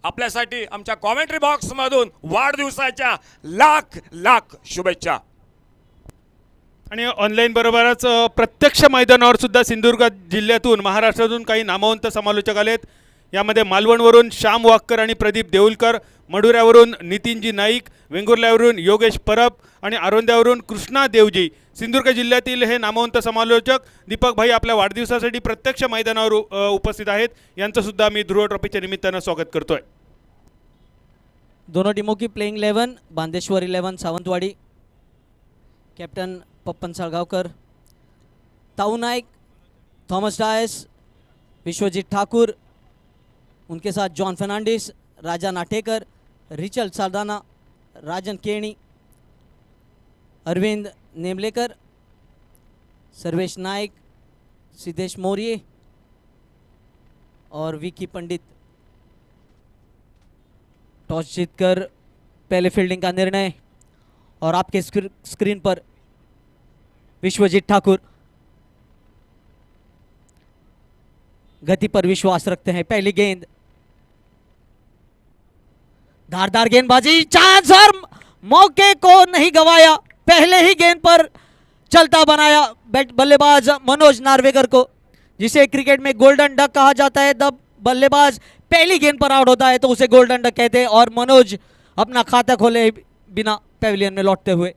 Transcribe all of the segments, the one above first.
आपल्यासाठी आमच्या commentary box मधून वाढदिवसाच्या लाख लाख शुभेच्छा। आणि ऑनलाईन बरोबरच प्रत्यक्ष मैदानावर सुद्धा सिंधुदुर्ग जिल्ह्यातून महाराष्ट्रातून काही नामवंत समालोचक आलेत। यामध्ये मालवणवरून श्याम वाक्कर आणि प्रदीप देऊलकर, मडुऱ्यावरून नितीनजी नाईक, वेंगुर्ल्यावरून योगेश परब आणि आरोंद्यावरून कृष्णा देवजी, सिंधुदुर्ग जिल्ह्यातील हे नामवंत समालोचक दीपक भाई आपल्या वाढदिवसासाठी प्रत्यक्ष मैदानावर उपस्थित आहेत। यांचं सुद्धा मी ध्रुव ट्रॉफीच्या निमित्तानं स्वागत करतोय। दोनों टीमों की प्लेइंग 11 बांदेश्वर 11 सावंतवाड़ी, कैप्टन पप्पन साळगावकर, ताऊ नाइक, थॉमस डायस, विश्वजीत ठाकुर, उनके साथ जॉन फर्नांडिस, राजा नाटेकर, रिचल सारदाना, राजन केणी, अरविंद नेमलेकर, सर्वेश नाइक, सिद्धेश मौर्य और विकी पंडित। टॉस जीतकर पहले फील्डिंग का निर्णय और आपके स्क्रीन पर विश्वजीत ठाकुर गति पर विश्वास रखते हैं। पहली गेंद, धारदार गेंदबाजी, चांस और मौके को नहीं गवाया, पहले ही गेंद पर चलता बनाया बल्लेबाज मनोज नार्वेकर को, जिसे क्रिकेट में गोल्डन डक कहा जाता है। जब बल्लेबाज पहली गेंद पर आउट होता है तो उसे गोल्डन डक कहते हैं। और मनोज अपना खाता खोले बिना पेविलियन में लौटते हुए।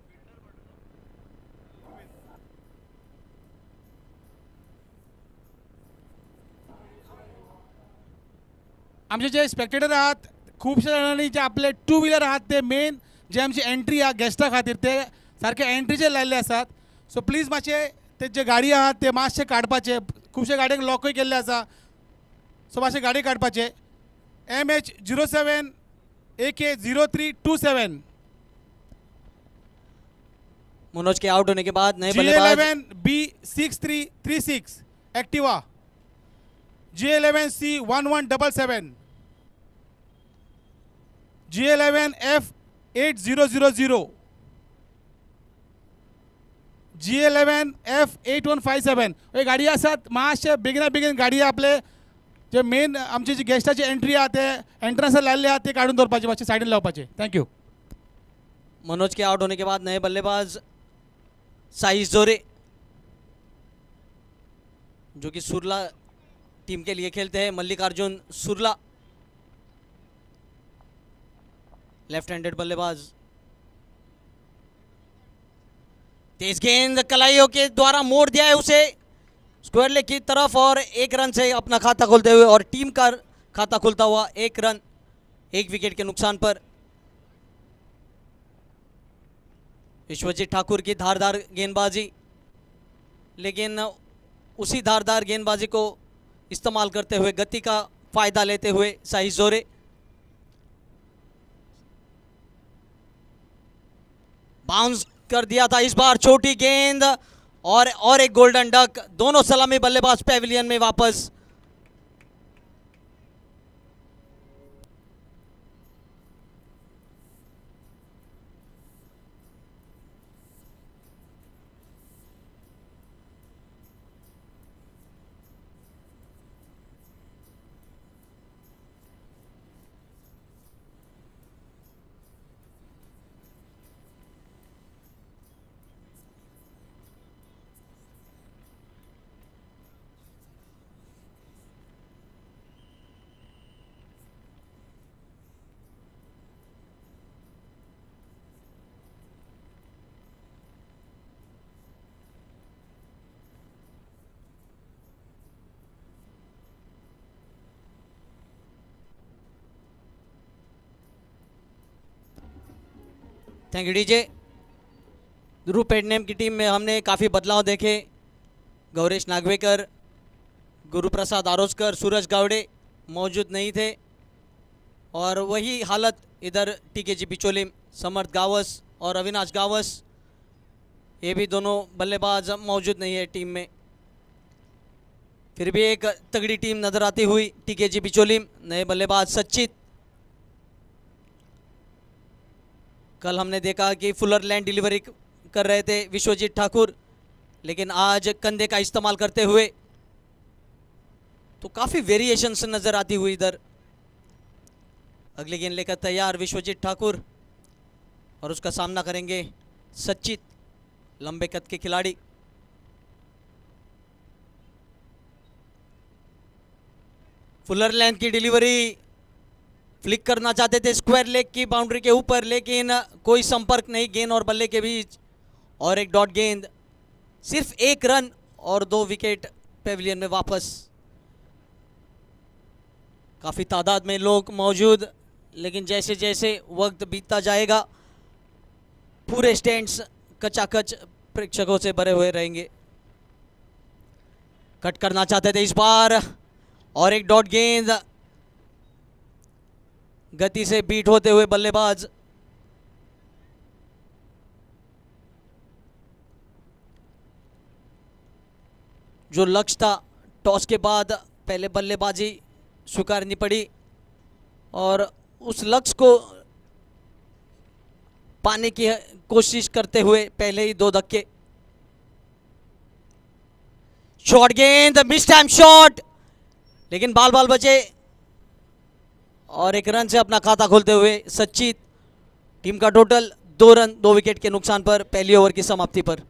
आमचे जे स्पेक्टेटर आहात खूपशा जणांनी जे आपले टू व्हीलर आहात ते मेन जे आमची एंट्री आ गेस्टा खातीर ते सारखे एंट्रीचे लायल्ले आसात। सो प्लीज मातशे ते जे गाडी आहात ते मातशे काडपाचे, खुबशे गाडयांक लॉकय केल्ले आसा, सो मातशे गाडी काडपाचे। MH07 AK0327 मनोज के आउट होने के बाद नए बल्लेबाज G11 B6336 Activa, G11 C1177, G11 F8000, G11 F8157 हे गाडी आसात। मातशे बेगीन गाडी आपले जे मेन आमची जी गेस्टाची एंट्री आहा ते एंट्रन्स लायल्ले आहा ते काढून दवरपाचे, मातशे सायडीन लावपाचे। थँक्यू। मनोज के आउट होने के बाद नए बल्लेबाज साइज जोरे, जो कि सुरला टीम के लिए खेलते हैं, मल्लिकार्जुन सुरला, लेफ्ट हैंडेड बल्लेबाज। तेज गेंद कलाइयों के द्वारा मोड़ दिया है उसे स्क्वायर लेग की तरफ और एक रन से अपना खाता खोलते हुए और टीम का खाता खुलता हुआ। एक रन, एक विकेट के नुकसान पर। विश्वजीत ठाकुर की धारदार गेंदबाजी, लेकिन उसी धारदार गेंदबाजी को इस्तेमाल करते हुए, गति का फायदा लेते हुए साइज जोरे। बाउंस कर दिया था इस बार छोटी गेंद और एक गोल्डन डक। दोनों सलामी बल्लेबाज पेविलियन में वापस। Thank you DJ. ध्रुव पेडनेम की टीम में हमने काफ़ी बदलाव देखे। गौरेश नागवेकर, गुरुप्रसाद आरोजकर, सूरज गावड़े मौजूद नहीं थे और वही हालत इधर TKG बिचोलिम, समर्थ गावस और अविनाश गावस, ये भी दोनों बल्लेबाज मौजूद नहीं है टीम में। फिर भी एक तगड़ी टीम नज़र आती हुई TKG बिचोलिम। नए बल्लेबाज सचित, कल हमने देखा कि फुलर लैंड डिलीवरी कर रहे थे विश्वजीत ठाकुर, लेकिन आज कंधे का इस्तेमाल करते हुए तो काफ़ी वेरिएशंस नज़र आती हुई इधर। अगली गेंद लेकर तैयार विश्वजीत ठाकुर और उसका सामना करेंगे सचित, लंबे कद के खिलाड़ी। फुलर लेंथ की डिलीवरी, फ्लिक करना चाहते थे स्क्वायर लेग की बाउंड्री के ऊपर, लेकिन कोई संपर्क नहीं गेंद और बल्ले के बीच, और एक डॉट गेंद। सिर्फ 1 रन और 2 विकेट पेविलियन में वापस। काफ़ी तादाद में लोग मौजूद, लेकिन जैसे जैसे वक्त बीतता जाएगा पूरे स्टैंड्स कचाकच प्रेक्षकों से भरे हुए रहेंगे। कट करना चाहते थे इस बार, और एक डॉट गेंद, गति से बीट होते हुए बल्लेबाज। जो लक्ष्य था, टॉस के बाद पहले बल्लेबाजी स्वीकारनी पड़ी और उस लक्ष्य को पाने की कोशिश करते हुए पहले ही 2 धक्के। शॉर्ट गेंद, मिस टाइम शॉट, लेकिन बाल बाल बचे और 1 रन से अपना खाता खोलते हुए सचित। टीम का टोटल 2 रन 2 विकेट के नुकसान पर पहली ओवर की समाप्ति पर।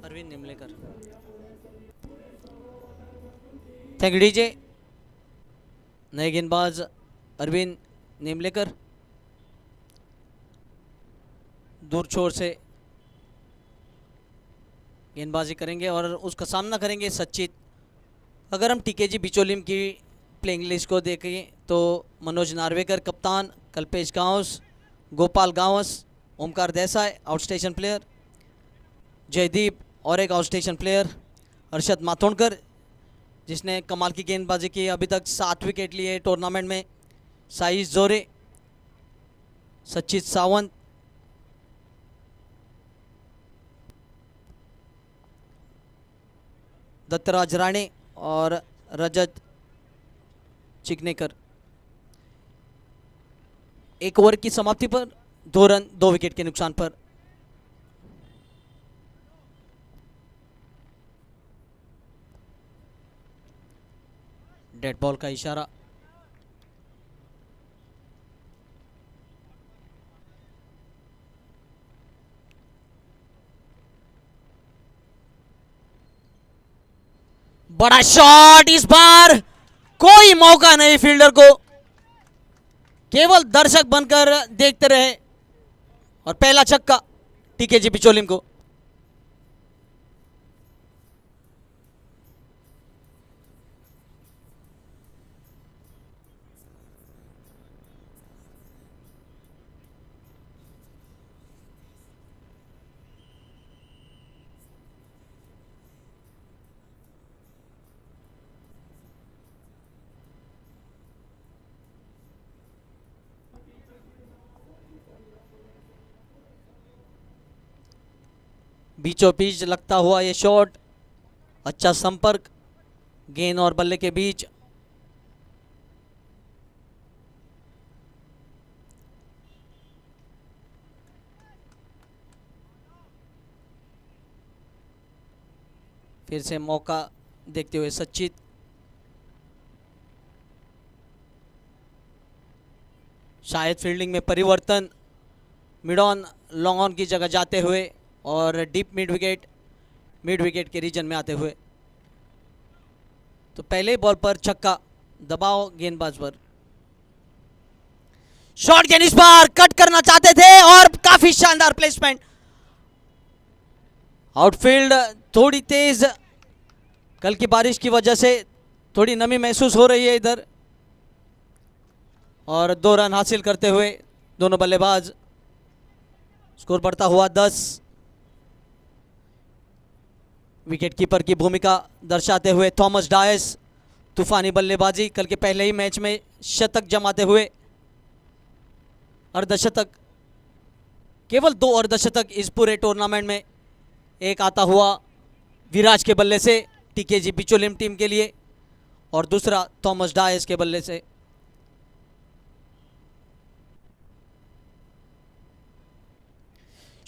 Arvind Nimlekar, thank you DJ. नए गेंदबाज अरविंद निमलेकर दूर छोर से गेंदबाजी करेंगे और उसका सामना करेंगे सचित। अगर हम टीकेजी बिचोलिम की प्लेइंग लिस्ट को देखें तो मनोज नार्वेकर कप्तान, कल्पेश गांवस, गोपाल गांवस, ओमकार देसाई आउटस्टेशन प्लेयर, जयदीप और एक आउटस्टेशन प्लेयर, अर्शद माथोंडकर जिसने कमाल की गेंदबाजी की, अभी तक 7 विकेट लिए टूर्नामेंट में, साइज जोरे, सचित सावंत, दत्तराज राणे और रजत चिकनेकर। 1 ओवर की समाप्ति पर 2 रन 2 विकेट के नुकसान पर। डेड बॉल का इशारा। बड़ा शॉट, इस बार कोई मौका नहीं फील्डर को, केवल दर्शक बनकर देखते रहे और पहला छक्का टीकेजी बिचोलिम को। बीचों बीच लगता हुआ ये शॉट, अच्छा संपर्क गेंद और बल्ले के बीच। फिर से मौका देखते हुए सचित, शायद फील्डिंग में परिवर्तन, मिड ऑन लॉन्ग ऑन की जगह जाते हुए और डीप मिड विकेट के रीजन में आते हुए। तो पहले बॉल पर छक्का, दबाव गेंदबाज पर। शॉट गेंद, इस बार कट करना चाहते थे और काफी शानदार प्लेसमेंट। आउटफील्ड थोड़ी तेज, कल की बारिश की वजह से थोड़ी नमी महसूस हो रही है इधर, और 2 रन हासिल करते हुए दोनों बल्लेबाज। स्कोर बढ़ता हुआ 10। विकेट कीपर की भूमिका दर्शाते हुए थॉमस डायस तूफानी बल्लेबाजी, कल के पहले ही मैच में शतक जमाते हुए अर्धशतक, केवल 2 अर्धशतक इस पूरे टूर्नामेंट में, एक आता हुआ विराज के बल्ले से टीकेजी पिचोलिम टीम के लिए और दूसरा थॉमस डायस के बल्ले से।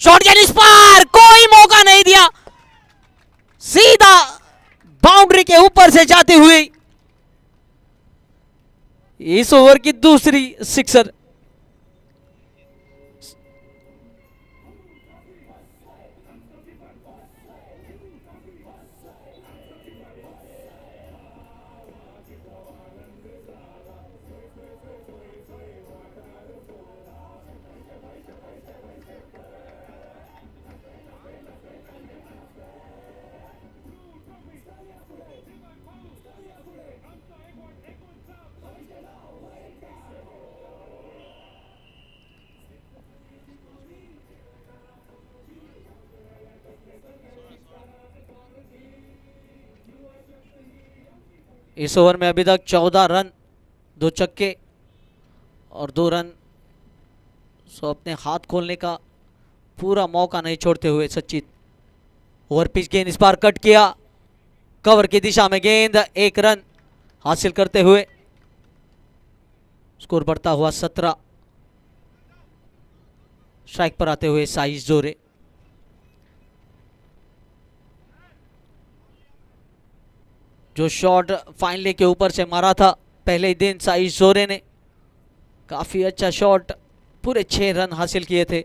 शॉट गेट इस पार, कोई मौका नहीं दिया, सीधा बाउंड्री के ऊपर से जाती हुई इस ओवर की दूसरी सिक्सर। इस ओवर में अभी तक 14 रन, 2 छक्के और 2 रन। सो अपने हाथ खोलने का पूरा मौका नहीं छोड़ते हुए सचिन। ओवर पिच गेंद इस बार कट किया, कवर की दिशा में गेंद, 1 रन हासिल करते हुए स्कोर बढ़ता हुआ 17। स्ट्राइक पर आते हुए साइज जोरे। जो शॉट फाइन लेग के ऊपर से मारा था पहले ही दिन साइज जोरे ने, काफी अच्छा शॉट, पूरे 6 रन हासिल किए थे।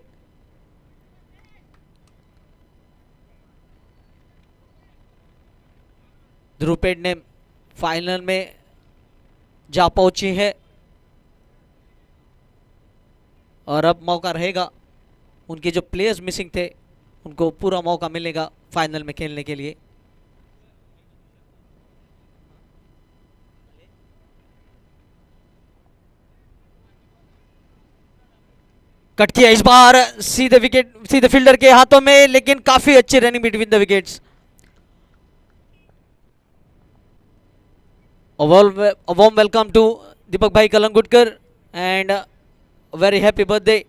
ध्रुव पेडनेम फाइनल में जा पहुंची है और अब मौका रहेगा, उनके जो प्लेयर्स मिसिंग थे उनको पूरा मौका मिलेगा फाइनल में खेलने के लिए। कट किया इस बार, सीधे विकेट, सीधे फील्डर के हाथों में, लेकिन काफी अच्छी running between the wickets. A warm welcome to Deepak Bhai Kalangudkar and a very happy birthday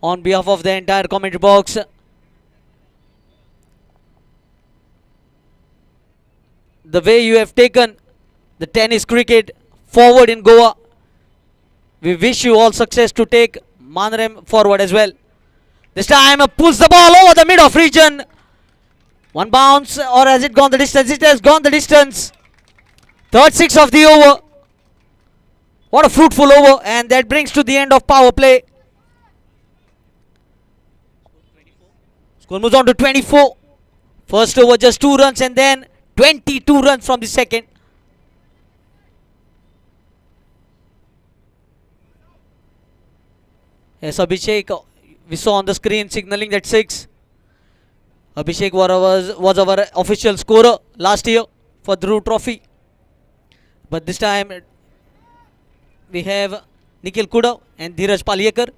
on behalf of the entire commentary box. The way you have taken the tennis cricket forward in Goa, we wish you all success to take Manrem forward as well. This time pulls the ball over the mid-off region. One bounce, or has it gone the distance? It has gone the distance. Third 6 of the over. What a fruitful over, and that brings to the end of power play. Score moves on to 24. First over just 2 runs and then 22 runs from the second. Yes, Abhishek, we saw on the screen signaling that 6. Abhishek was our official scorer last year for Dhruv Trophy. But this time we have Nikhil Kudav and Dheeraj Palyekar.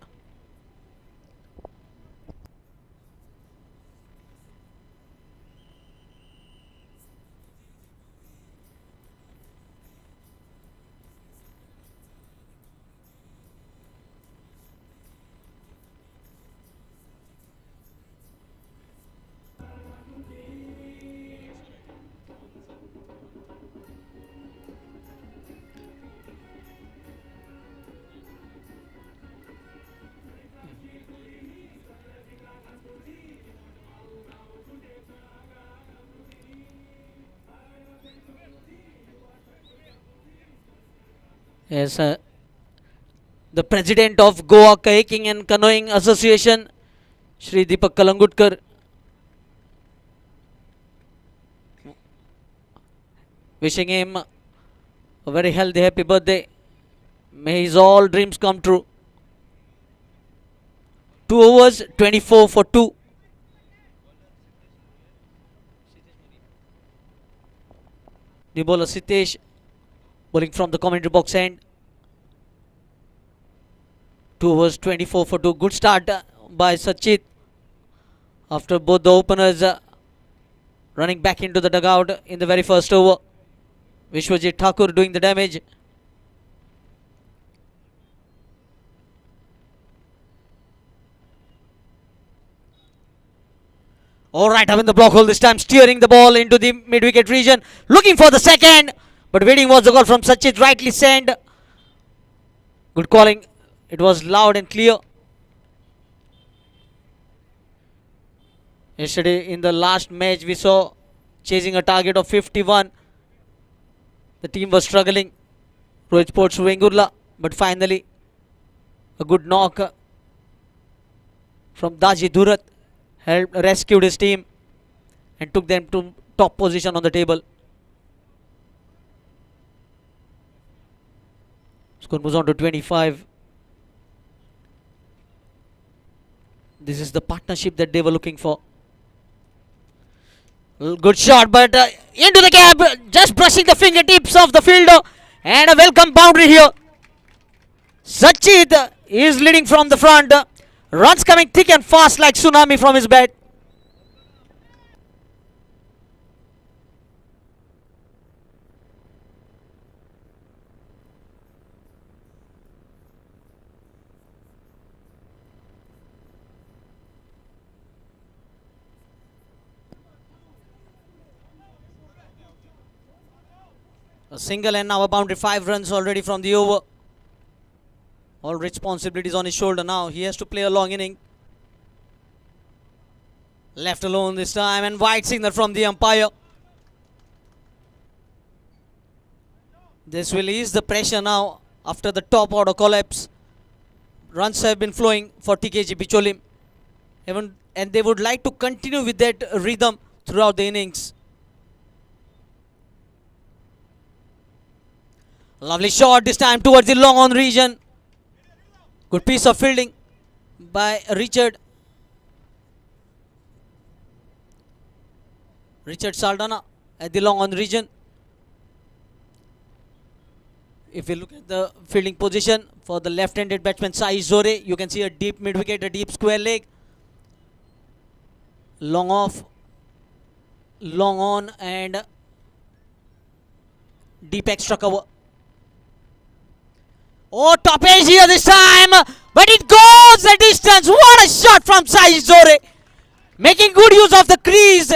Yes, the president of Goa Kayaking and Canoeing Association, Shri Deepak Kalangudkar, wishing him a very healthy, happy birthday. May his all dreams come true. 2 overs, 24 for 2. The bowler Sitesh bowling from the commentary box end. 2 overs, 24 for 2. Good start by Sachit after both the openers running back into the dugout in the very first over. Vishwajit Thakur doing the damage. All right, up in the block hole this time, steering the ball into the mid-wicket region, looking for the second, but waiting was the call from Sachit, rightly sent. Good calling. It was loud and clear. Yesterday in the last match we saw chasing a target of 51. The team was struggling. Rohit Sports Vengurla, but finally a good knock from Daji Dhurat helped rescued his team and took them to top position on the table. Score moves on to 25. This is the partnership that they were looking for. Good shot, but into the gap, just brushing the fingertips of the fielder, and a welcome boundary here. Sachit is leading from the front. Runs coming thick and fast like tsunami from his bat. A single and now a boundary, 5 runs already from the over. All responsibilities on his shoulder now. He has to play a long inning. Left alone this time and wide signal from the umpire. This will ease the pressure now after the top order collapse. Runs have been flowing for TKG Bicholim. And they would like to continue with that rhythm throughout the innings. Lovely shot this time towards the long on region. Good piece of fielding by Richard Saldana at the long on region. If you look at the fielding position for the left-handed batsman Sai Zore, you can see a deep mid-wicket, a deep square leg. Long off, long on and deep extra cover. Oh, top edge here this time, but it goes the distance. What a shot from Sai Zore, making good use of the crease.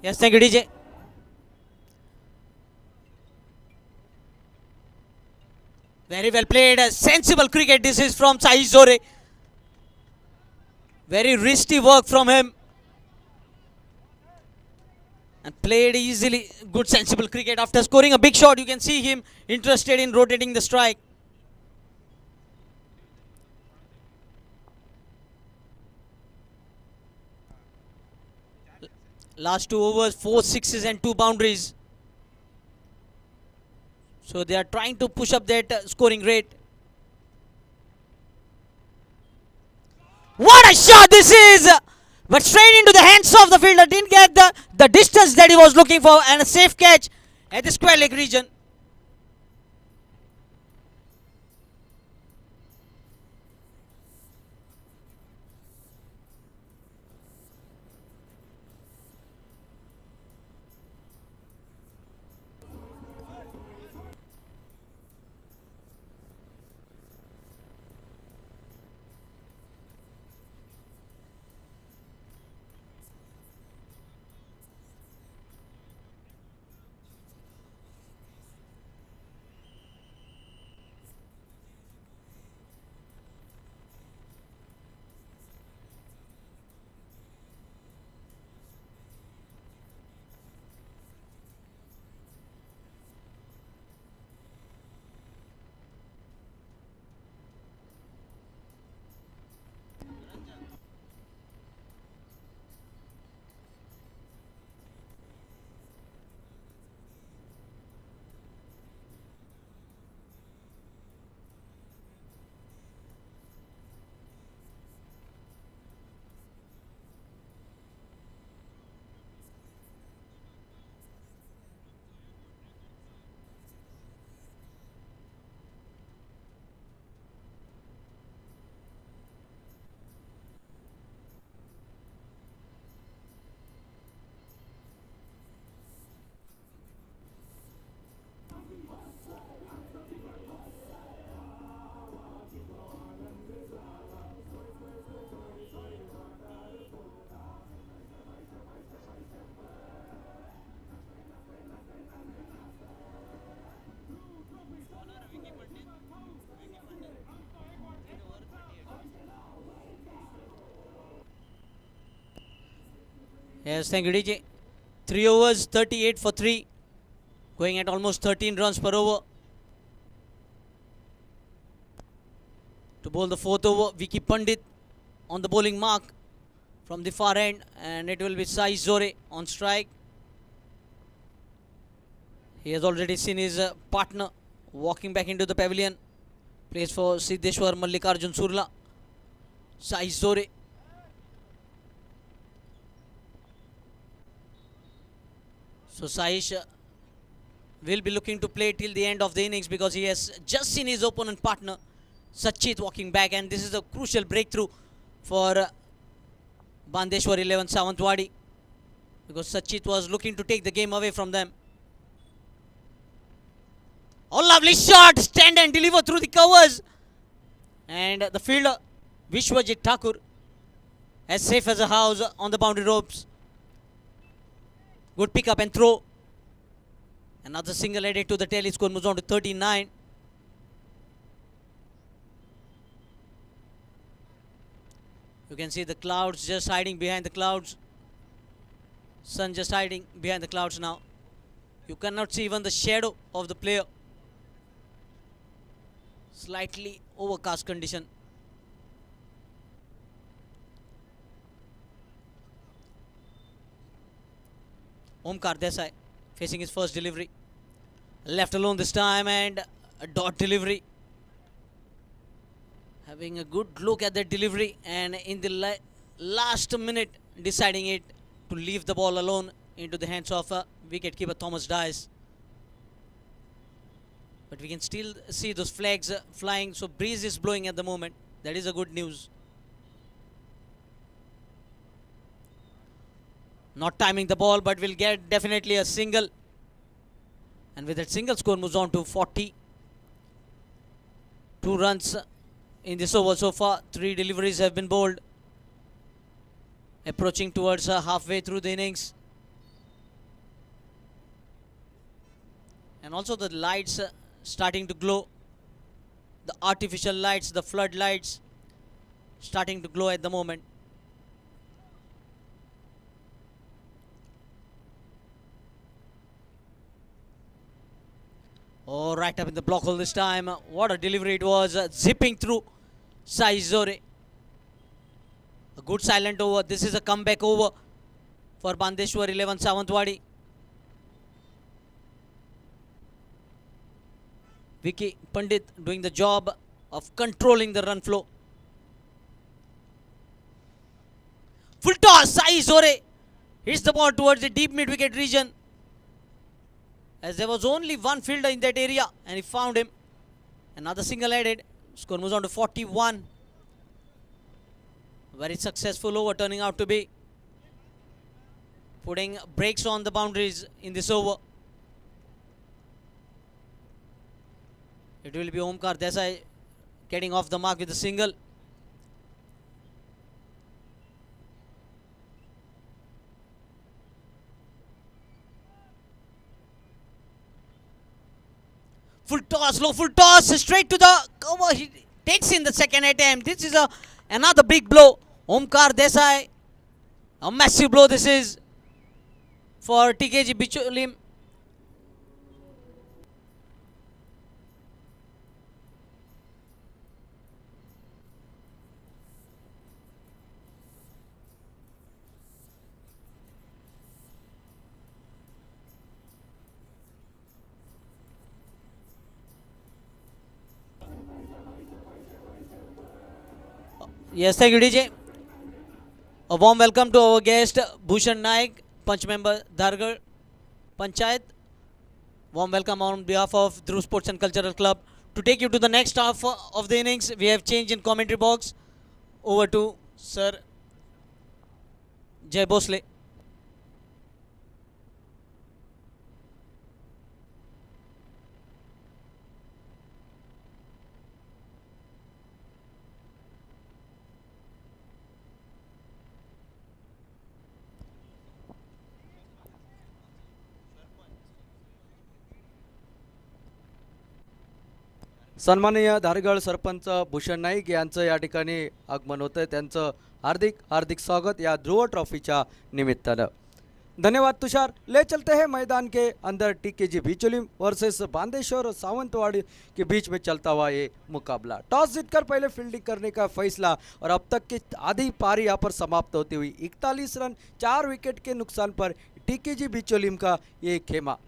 Yes, thank you, DJ. Very well played. Sensible cricket. This is from Sai Zore. Very risky work from him. And played easily. Good sensible cricket. After scoring a big shot, you can see him interested in rotating the strike. Last 2 overs, 4 sixes and 2 boundaries. So they are trying to push up that scoring rate. What a shot this is! But straight into the hands of the fielder. Didn't get the distance that he was looking for, and a safe catch at the square leg region. Yes, thank you, DJ. 3 overs, 38 for 3. Going at almost 13 runs per over. To bowl the fourth over, Vicky Pandit on the bowling mark from the far end. And it will be Sai Zore on strike. He has already seen his partner walking back into the pavilion. Plays for Siddheshwar Mallikarjun Surla. Sai Zore. So Saish will be looking to play till the end of the innings because he has just seen his opponent partner Sachit walking back, and this is a crucial breakthrough for Bandeshwar 11 Sawantwadi because Sachit was looking to take the game away from them. Oh, lovely shot! Stand and deliver through the covers. And the fielder, Vishwajit Thakur, as safe as a house on the boundary ropes. Good pick up and throw. Another single added to the tally. Score moves on to 39. You can see the clouds just hiding behind the clouds. Sun just hiding behind the clouds now. You cannot see even the shadow of the player. Slightly overcast condition. Omkar Desai facing his first delivery. Left alone this time and a dot delivery. Having a good look at that delivery and in the last minute deciding it to leave the ball alone into the hands of wicketkeeper Thomas Dice. But we can still see those flags flying, so breeze is blowing at the moment. That is a good news. Not timing the ball, but will get definitely a single. And with that single, score moves on to 40. 2 runs in this over so far. 3 deliveries have been bowled. Approaching towards halfway through the innings. And also the lights starting to glow. The artificial lights, the flood lights starting to glow at the moment. Oh, right up in the block hole this time. What a delivery it was. Zipping through Sai Zore. A good silent over. This is a comeback over for Bandeshwar 11 Sawantwadi. Vicky Pandit doing the job of controlling the run flow. Full toss. Sai Zore hits the ball towards the deep mid-wicket region, as there was only one fielder in that area and he found him. Another single added. Score moves on to 41. Very successful over turning out to be. Putting breaks on the boundaries in this over. It will be Omkar Desai getting off the mark with a single. Full toss, low full toss, straight to the cover. He takes in the second attempt. This is another big blow. Omkar Desai, a massive blow this is for TKG Bicholim. Yes, thank you, DJ. A warm welcome to our guest Bhushan Naik, Punch member Dhargar Panchayat. Warm welcome on behalf of Dhruv Sports and Cultural Club. To take you to the next half of the innings, we have changed in commentary box. Over to Sir Jay Bosle. सन्माननीय धारगळ सरपंच भूषण नाईक यांचं या ठिकाणी आगमन होतं. त्यांचं हार्दिक हार्दिक स्वागत या ध्रुव ट्रॉफीच्या निमित्तानं. धन्यवाद तुषार. ले चलते हैं मैदान के अंदर. टीकेजी बिचौलिम वर्सेस बांदेश्वर सावंतवाड़ी के बीच में चलता हुआ ये मुकाबला. टॉस जीतकर पहले फील्डिंग करने का फैसला और अब तक की आधी पारी यहाँ पर समाप्त होती हुई 41 रन 4 विकेट के नुकसान पर टीकेजी बिचौलिम का ये खेमा.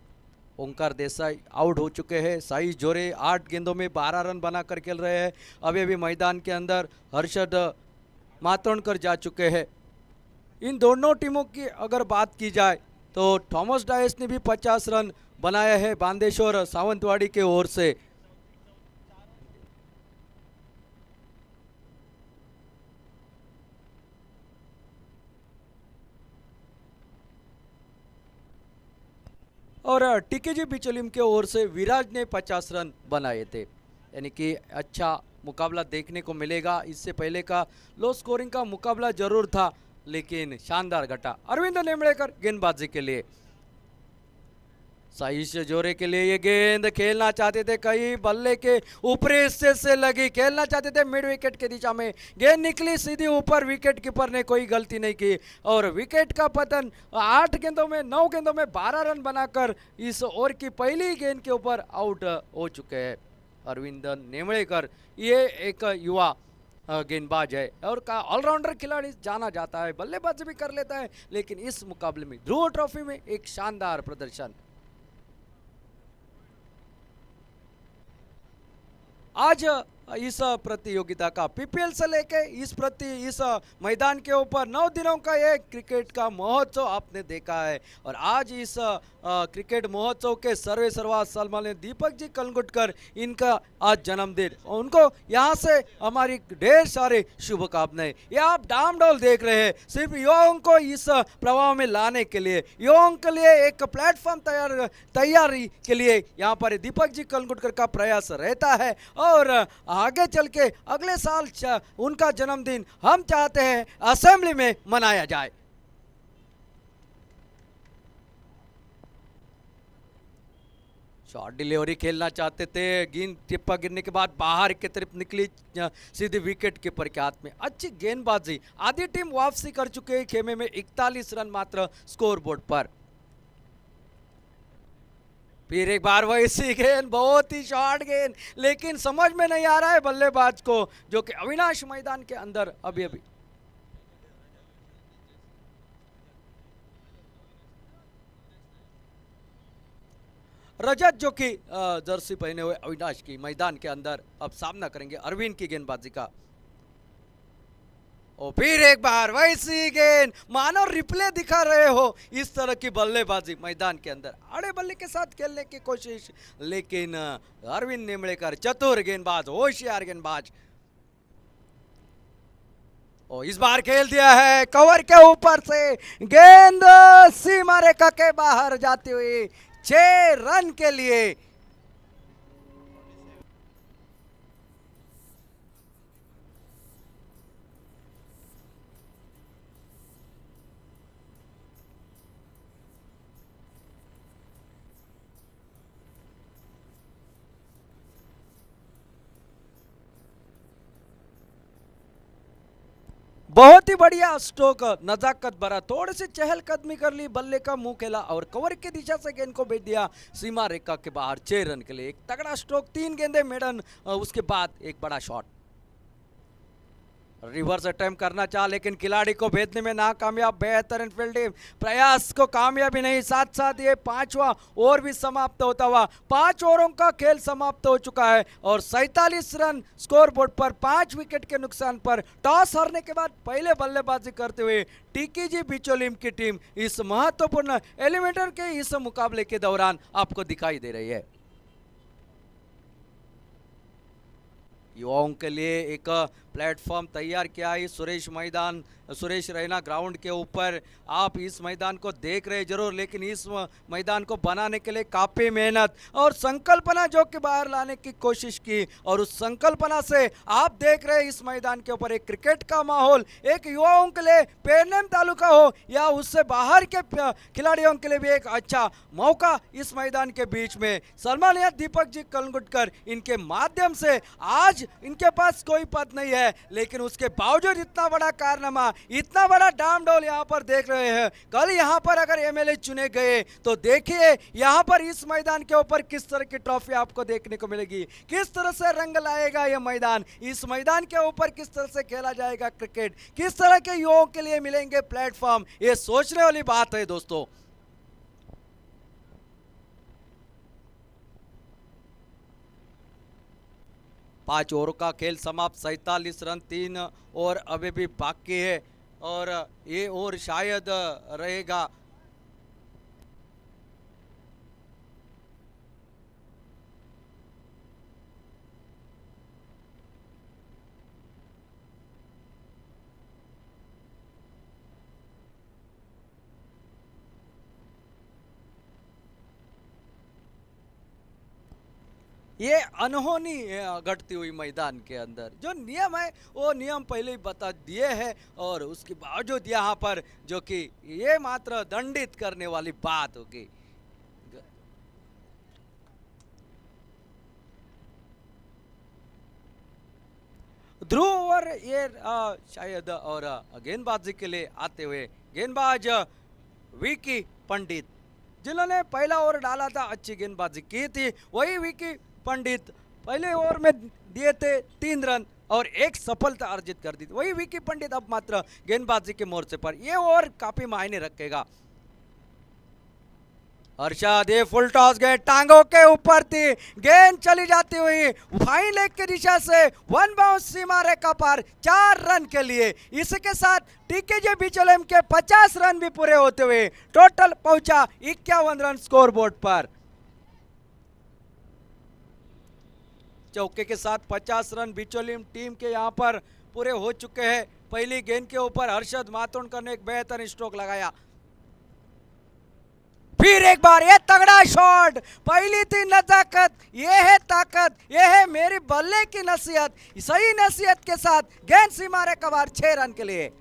ओंकार देसाई आउट हो चुके हैं. साई जोरे 8 गेंदों में 12 रन बनाकर खेल रहे हैं. अभी मैदान के अंदर हर्षद मातोंडकर जा चुके हैं. इन दोनों टीमों की अगर बात की जाए तो थॉमस डायस ने भी 50 रन बनाए हैं बांदेश्वर सावंतवाड़ी के ओर से. और टीकेजी बिचौलिम के ओर से विराज ने 50 रन बनाए थे. यानी कि अच्छा मुकाबला देखने को मिलेगा. इससे पहले का लो स्कोरिंग का मुकाबला जरूर था लेकिन शानदार घटा. अरविंद नेमड़ेकर गेंदबाजी के लिए. साइश जोरे के लिए ये गेंद खेलना चाहते थे, कहीं बल्ले के ऊपरी हिस्से से लगी. खेलना चाहते थे मिड विकेट के दिशा में. गेंद निकली सीधी ऊपर. विकेट कीपर ने कोई गलती नहीं की और विकेट का पतन. 8 गेंदों में 9 गेंदों में 12 रन बनाकर इस ओवर की पहली गेंद के ऊपर आउट हो चुके हैं अरविंद नेमड़ेकर. ये एक युवा गेंदबाज है और का ऑलराउंडर खिलाड़ी जाना जाता है. बल्लेबाजी भी कर लेता है लेकिन इस मुकाबले में ध्रुव ट्रॉफी में एक शानदार प्रदर्शन. आज इस प्रतियोगिता का पीपीएल से लेके इस मैदान के ऊपर 9 दिनों का ये क्रिकेट का महोत्सव आपने देखा है. और आज इस क्रिकेट महोत्सव के सर्वे सर्वा सन्माननीय दीपक जी कलगुटकर, इनका आज जन्मदिन. उनको यहाँ से हमारी ढेर सारे शुभकामनाएं. ये आप डामडोल देख रहे हैं सिर्फ युवाओं को इस प्रवाह में लाने के लिए, युवाओं के लिए एक प्लेटफॉर्म तैयारी के लिए यहाँ पर दीपक जी कलगुटकर का प्रयास रहता है. और आगे चल के अगले साल उनका जन्मदिन हम चाहते हैं असेंबली में मनाया जाए. शॉर्ट डिलीवरी खेलना चाहते थे. गेंद टिप्पा गिरने के बाद बाहर की तरफ निकली सीधी विकेट कीपर के हाथ में. अच्छी गेंदबाजी. आधी टीम वापसी कर चुके हैं खेमे में. 41 रन मात्र स्कोर बोर्ड पर. फिर एक बार वैसी गेंद, बहुत ही शॉर्ट गेंद, लेकिन समझ में नहीं आ रहा है बल्लेबाज को, जो कि अविनाश मैदान के अंदर अभी रजत जो कि जर्सी पहने हुए अविनाश की मैदान के अंदर अब सामना करेंगे अरविंद की गेंदबाजी का. और फिर एक बार वैसी गेंद, मानो रिप्ले दिखा रहे हो इस तरह की बल्लेबाजी मैदान के अंदर. आड़े बल्ले के साथ खेलने की कोशिश, लेकिन अरविंद नेमड़ेकर चतुर गेंदबाज, होशियार गेंदबाज. और इस बार खेल दिया है कवर के ऊपर से. गेंद सीमा रेखा के बाहर जाती हुई 6 रन के लिए. बहुत ही बढ़िया स्ट्रोक, नजाकत भरा. थोड़ी सी चहलकदमी कर ली, बल्ले का मुंह खेला और कवर की दिशा से गेंद को भेज दिया सीमा रेखा के बाहर 6 रन के लिए. एक तगड़ा स्ट्रोक, 3 गेंदें मेडन. उसके बाद एक बड़ा शॉट. रिवर्स अटेम्प्ट करना चाहा लेकिन खिलाड़ी को भेजने में नाकामयाब. बेहतरीन फील्डिंग प्रयास को कामयाबी नहीं. साथ साथ ये 5वां ओवर भी समाप्त होता हुआ 5 ओवरों का खेल समाप्त हो चुका है और 47 रन स्कोर बोर्ड पर 5 विकेट के नुकसान पर टॉस हारने के बाद पहले बल्लेबाजी करते हुए टीकेजी बिचौलिम की टीम इस महत्वपूर्ण एलिमिनेटर के इस मुकाबले के दौरान आपको दिखाई दे रही है. युवाओं के लिए एक प्लेटफॉर्म तैयार किया है सुरेश रैना ग्राउंड के ऊपर। आप इस मैदान को देख रहे जरूर, लेकिन इस मैदान को बनाने के लिए काफ़ी मेहनत और संकल्पना जो कि बाहर लाने की कोशिश की, और उस संकल्पना से आप देख रहे इस मैदान के ऊपर एक क्रिकेट का माहौल, एक युवाओं के लिए पेरनेम तालुका हो या उससे बाहर के खिलाड़ियों के लिए भी एक अच्छा मौका इस मैदान के बीच में। सम्मानित दीपक जी कलगुटकर, इनके माध्यम से आज इनके पास कोई पद नहीं है, लेकिन उसके बावजूद इतना बड़ा कारनामा, इतना बड़ा डामडोल यहाँ पर देख रहे हैं। कल यहाँ पर अगर एमएलए चुने गए तो देखिए यहाँ पर इस मैदान के ऊपर किस तरह की ट्रॉफी आपको देखने को मिलेगी, किस तरह से रंग लाएगा यह मैदान, इस मैदान के ऊपर किस तरह से खेला जाएगा क्रिकेट, किस तरह के युवाओं के लिए मिलेंगे प्लेटफॉर्म। ये सोचने वाली बात है दोस्तों। पांच ओवर का खेल समाप्त, 47 रन, 3 ओवर अभी भी बाकी है और ये ओवर शायद रहेगा। ये अनहोनी घटती हुई मैदान के अंदर जो नियम है वो नियम पहले ही बता दिए हैं, और उसके बावजूद यहाँ पर जो कि ये मात्र दंडित करने वाली बात होगी। ध्रुव ओवर ये शायद और गेंदबाजी के लिए आते हुए गेंदबाज विकी पंडित, जिन्होंने पहला ओवर डाला था, अच्छी गेंदबाजी की थी, वही विकी पंडित पहले ओवर में दिए थे 3 रन और 1 सफलता अर्जित कर दी थी। वही विकी पंडित अब मात्र गेंदबाजी के मोर्चे पर ये ओवर काफी मायने रखेगा। अर्शद ये फुल टॉस गए, टांगों के ऊपर थी, गेंद चली जाती हुई फाइन लेग की दिशा से 1 बाउंस सीमा रेखा पार 4 रन के लिए। इसके साथ टीकेजे बीचोलेम के 50 रन भी पूरे होते हुए टोटल पहुंचा 51 रन स्कोर बोर्ड पर। चौके के साथ 50 रन बिचोलिम टीम के यहां पर पूरे हो चुके हैं। पहली गेंद के ऊपर हर्षद मातोंडकर ने एक बेहतरीन स्ट्रोक लगाया। फिर एक बार ये तगड़ा शॉट, पहली थी नजाकत, ये है ताकत, ये है मेरी बल्ले की नसीहत। सही नसीहत के साथ गेंद सीमा रेखा पार 6 रन के लिए।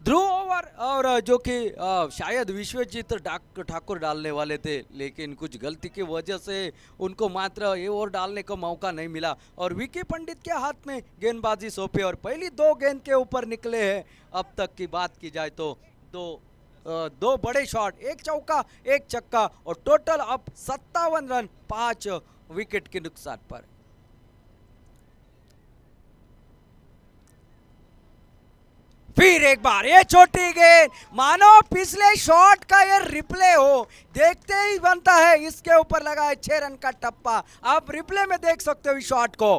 ध्रुव ओवर और जो कि शायद विश्वजीत ठाकुर डालने वाले थे, लेकिन कुछ गलती की वजह से उनको मात्र ये ओवर डालने का मौका नहीं मिला और विकी पंडित के हाथ में गेंदबाजी सौंपी और पहली 2 गेंद के ऊपर निकले हैं। अब तक की बात की जाए तो दो बड़े शॉट, 1 चौका 1 छक्का और टोटल अब 57 रन 5 विकेट के नुकसान पर। फिर एक बार ये छोटी गेंद, मानो पिछले शॉट का ये रिप्ले हो, देखते ही बनता है इसके ऊपर लगा है 6 रन का टप्पा। आप रिप्ले में देख सकते हो इस शॉट को।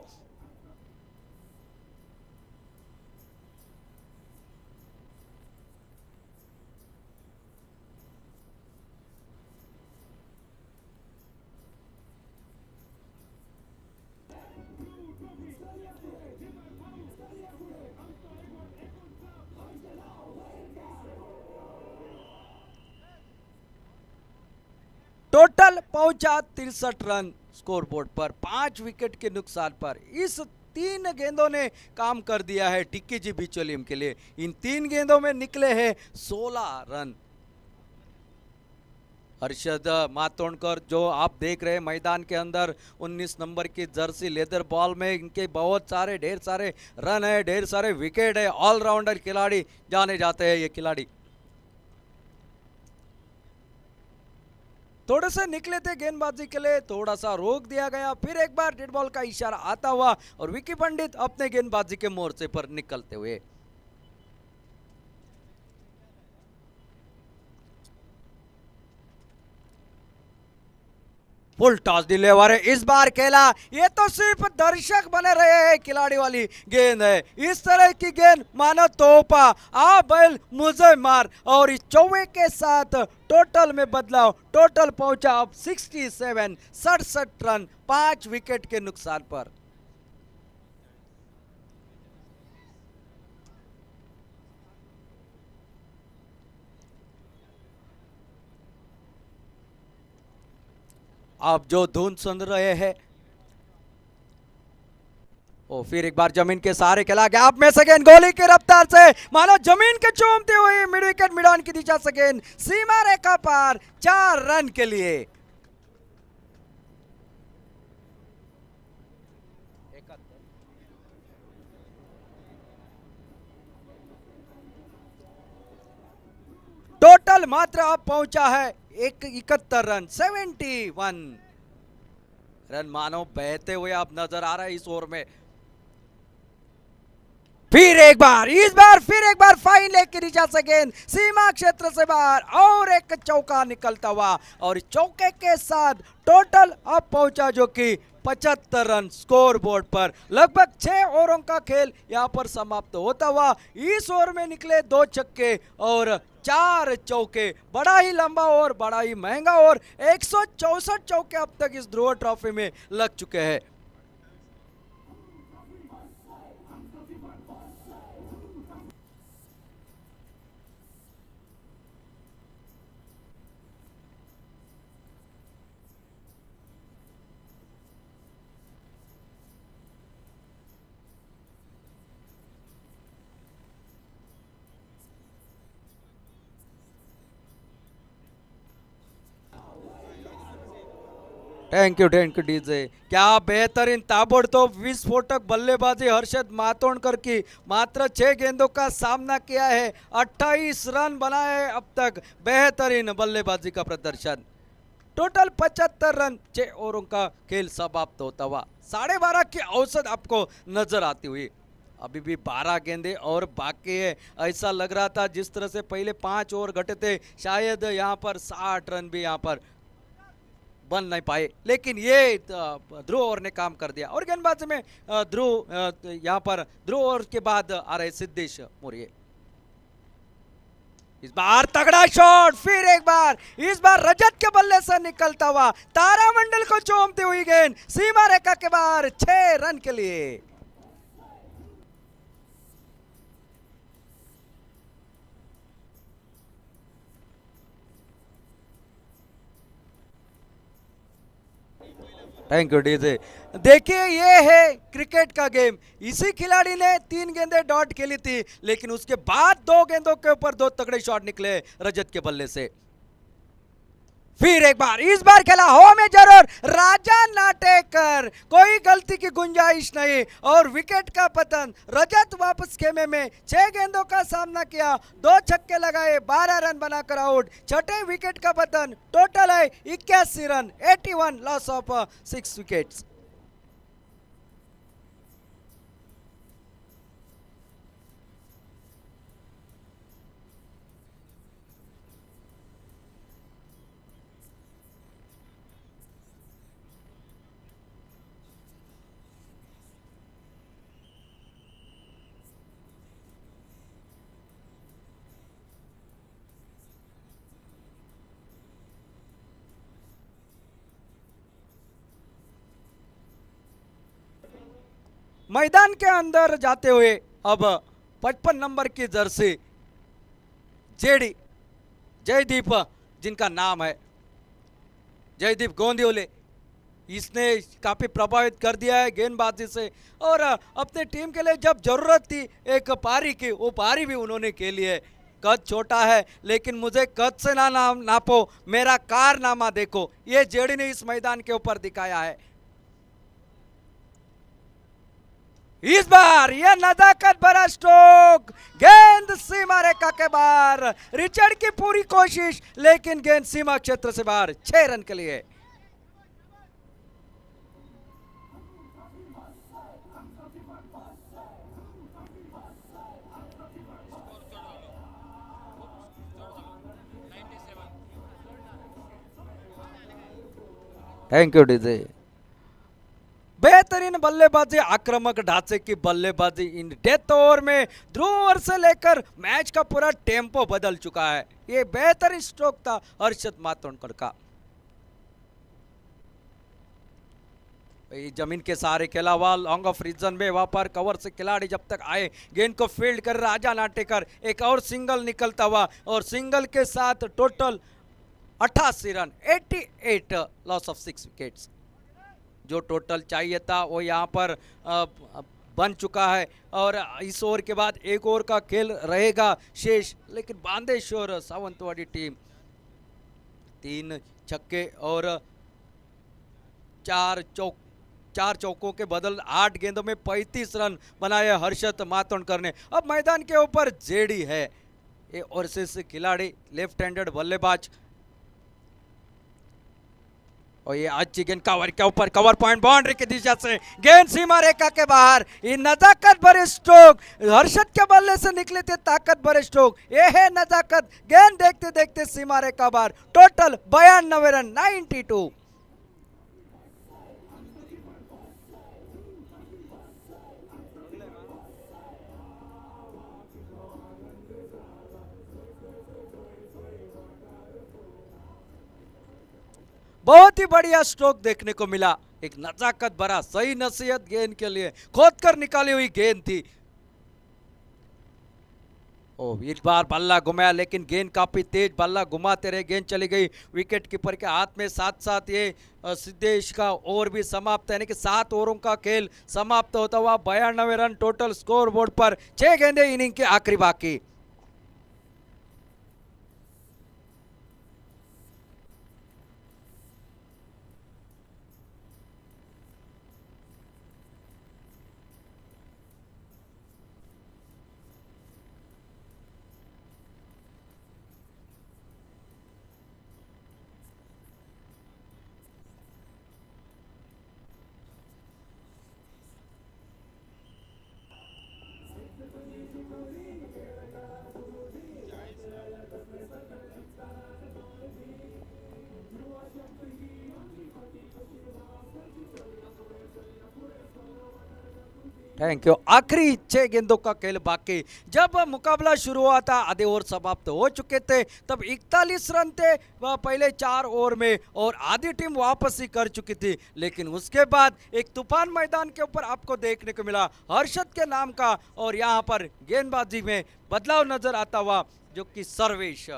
टोटल पहुंचा 63 रन स्कोर बोर्ड पर 5 विकेट के नुकसान पर। इस 3 गेंदों ने काम कर दिया है टीकेजी बिचोलिम के लिए। इन 3 गेंदों में निकले हैं 16 रन। हर्षद मातोंडकर जो आप देख रहे हैं मैदान के अंदर 19 नंबर की जर्सी लेदर बॉल में, इनके बहुत सारे ढेर सारे रन है, ढेर सारे विकेट है, ऑलराउंडर खिलाड़ी जाने जाते हैं ये खिलाड़ी। थोड़े से निकले थे गेंदबाजी के लिए, थोड़ा सा रोक दिया गया, फिर एक बार डेड बॉल का इशारा आता हुआ और विकी पंडित अपने गेंदबाजी के मोर्चे पर निकलते हुए। फुल टॉस डिलीवर है इस बार खेला, ये तो सिर्फ दर्शक बने रहे हैं, खिलाड़ी वाली गेंद है। इस तरह की गेंद मानो तोहफा, आ बैल मुझे मार, और इस चौवे के साथ टोटल में बदलाव, टोटल पहुंचा अब 67 रन 5 विकेट के नुकसान पर। आप जो धुन सुन रहे हैं, ओ फिर एक बार जमीन के सहारे खेला गया, आप में से गेंद गोली की रफ्तार से मानो जमीन के चूमते हुए मिड विकेट मिडान की दिशा से गेंद सीमा रेखा पार 4 रन के लिए। टोटल मात्र अब पहुंचा है 71 रन, 71 रन मानो बहते हुए अब नजर आ रहा है इस ओवर में। फिर एक बार, इस बार फिर एक बार फाइन लेग की दिशा से गेंद सीमा क्षेत्र से बाहर और एक चौका निकलता हुआ, और चौके के साथ टोटल अब पहुंचा जो कि 75 रन स्कोर बोर्ड पर। लगभग 6 ओवरों का खेल यहां पर समाप्त होता हुआ, इस ओवर में निकले 2 छक्के और 4 चौके। बड़ा ही लंबा और बड़ा ही महंगा, और 164 चौके अब तक इस ध्रुव ट्रॉफी में लग चुके हैं। Thank you DJ. क्या बेहतरीन ताबड़तोब विस्फोटक बल्लेबाजी हर्षद मातोंडकर की। मात्र 6 गेंदों का सामना किया है, 28 रन बनाए अब तक। बेहतरीन बल्लेबाजी का प्रदर्शन। टोटल 75 रन, 6 ओवरों का खेल समाप्त होता हुआ। 12.5 की औसत आपको नजर आती हुई। अभी भी 12 गेंदे और बाकी है। ऐसा लग रहा था जिस तरह से पहले 5 ओवर घटे थे, शायद यहाँ पर 60 रन भी यहाँ पर बन नहीं पाए, लेकिन ये ध्रुव ओवर ने काम कर दिया। और गेंदबाजी में ध्रुव यहाँ पर ध्रुव ओवर के बाद आ रहे सिद्धेश मौर्य। इस बार तगड़ा शॉट, फिर एक बार, इस बार रजत के बल्ले से निकलता हुआ तारामंडल को चूमती हुई गेंद सीमा रेखा के बाहर 6 रन के लिए। Thank you DJ. देखिए ये है क्रिकेट का गेम। इसी खिलाड़ी ने 3 गेंदें डॉट खेली थी, लेकिन उसके बाद 2 गेंदों के ऊपर 2 तगड़े शॉट निकले रजत के बल्ले से। फिर एक बार, इस बार खेला हो में जरूर राजा नाटेकर, कोई गलती की गुंजाइश नहीं, और विकेट का पतन। रजत वापस खेमे में 6 गेंदों का सामना किया, 2 छक्के लगाए, 12 रन बनाकर आउट। 6ठे विकेट का पतन। टोटल है 81 रन, 81 लॉस ऑफ 6 विकेट्स। मैदान के अंदर जाते हुए अब 55 नंबर की जर्सी जेडी जयदीप, जिनका नाम है जयदीप गोंदियोले, इसने काफी प्रभावित कर दिया है गेंदबाजी से, और अपने टीम के लिए जब जरूरत थी एक पारी की, वो पारी भी उन्होंने खेली है। कद छोटा है, लेकिन मुझे कद से ना नापो, मेरा कारनामा देखो, ये जेडी ने इस मैदान के ऊपर दिखाया है। इस बार यह नजाकत भरा स्ट्रोक, गेंद सीमा रेखा के के बाहर, रिचर्ड की पूरी कोशिश लेकिन गेंद सीमा क्षेत्र से बाहर, 6 रन के लिए। Thank you DJ. बेहतरीन बल्लेबाजी, आक्रामक ढांचे की बल्लेबाजी इन डेथ ओवर में ध्रुव ओवर से लेकर मैच का पूरा टेम्पो बदल चुका है। ये बेहतरीन स्ट्रोक था हर्षद मातोंडकर का। जमीन के सहारे खेला हुआ लॉन्ग ऑफ रीजन में, वहां पर कवर से खिलाड़ी जब तक आए गेंद को फील्ड कर राजा नाटेकर एक और सिंगल निकलता हुआ और सिंगल के साथ total 88 run, 88 loss of 6 wickets. जो टोटल चाहिए था वो यहाँ पर बन चुका है और इस ओवर के बाद एक ओवर का खेल रहेगा शेष। लेकिन बांदेश्वर सावंतवाड़ी टीम 3 छक्के और 4 चौकों के बदल 8 गेंदों में 35 रन बनाए हर्षद मातोंडकर ने। अब मैदान के ऊपर जेडी है, ये ओवरसीज खिलाड़ी, लेफ्ट हैंडेड बल्लेबाज, और ये अच्छी गेंद कवर के ऊपर, कवर पॉइंट बाउंड्री की दिशा से गेंद सीमा रेखा के बाहर। ये नजाकत भरे स्ट्रोक हर्षद के बल्ले से निकले थे, ताकत भरे स्ट्रोक, ये है नजाकत। गेंद देखते देखते सीमा रेखा बाहर, टोटल 92 रन, 92। बहुत ही बढ़िया स्ट्रोक देखने को मिला, एक नजाकत भरा सही नसीहत गेंद के लिए खोद कर निकाली हुई गेंद थी। ओ इस बार बल्ला घुमाया लेकिन गेंद काफी तेज, बल्ला घुमाते रहे, गेंद चली गई विकेट कीपर के हाथ में। साथ साथ ये सिद्धेश का ओवर भी समाप्त है, यानी कि 7 ओवरों का खेल समाप्त होता हुआ 92 रन टोटल स्कोर बोर्ड पर। 6 गेंदें इनिंग के आखिरी बाकी। Thank you. आखिरी 6 गेंदों का खेल बाकी। जब मुकाबला शुरू हुआ था आधे ओवर समाप्त हो चुके थे, तब 41 रन थे वह पहले 4 ओवर में और आधी टीम वापसी कर चुकी थी। लेकिन उसके बाद एक तूफान मैदान के ऊपर आपको देखने को मिला हर्षद के नाम का, और यहाँ पर गेंदबाजी में बदलाव नजर आता हुआ, जो कि सर्वेश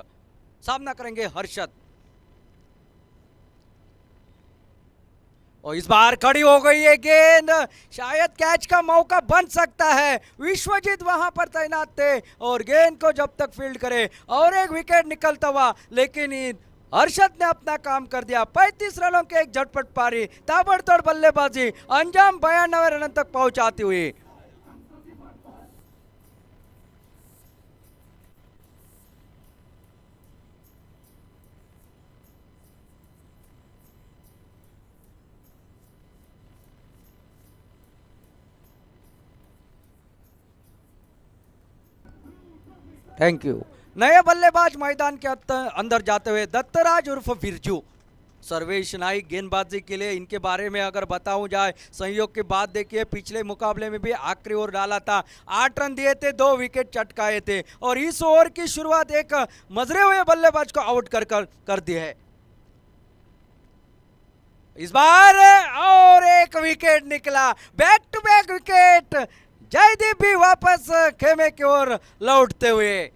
सामना करेंगे हर्षद। और इस बार खड़ी हो गई है गेंद, शायद कैच का मौका बन सकता है। विश्वजीत वहां पर तैनात थे और गेंद को जब तक फील्ड करे और एक विकेट निकलता हुआ, लेकिन हर्षद ने अपना काम कर दिया। 35 रनों के एक झटपट पारी, ताबड़तोड़ बल्लेबाजी, अंजाम 92 रन तक पहुंचाती हुई। Thank you. नए बल्लेबाज मैदान के अंदर जाते हुए दत्तराज उर्फ बिरजू। सर्वेश नाइक गेंदबाजी के लिए इनके बारे में अगर बताऊं जाए, संयोग की बात देखिए, पिछले मुकाबले में भी आखिरी ओवर डाला था, 8 रन दिए थे, 2 विकेट चटकाए थे, और इस ओवर की शुरुआत एक मजरे हुए बल्लेबाज को आउट कर दी है। इस बार और एक विकेट निकला, back to back wicket. Jaideep भी वापस खेमे की ओर लौटते हुए।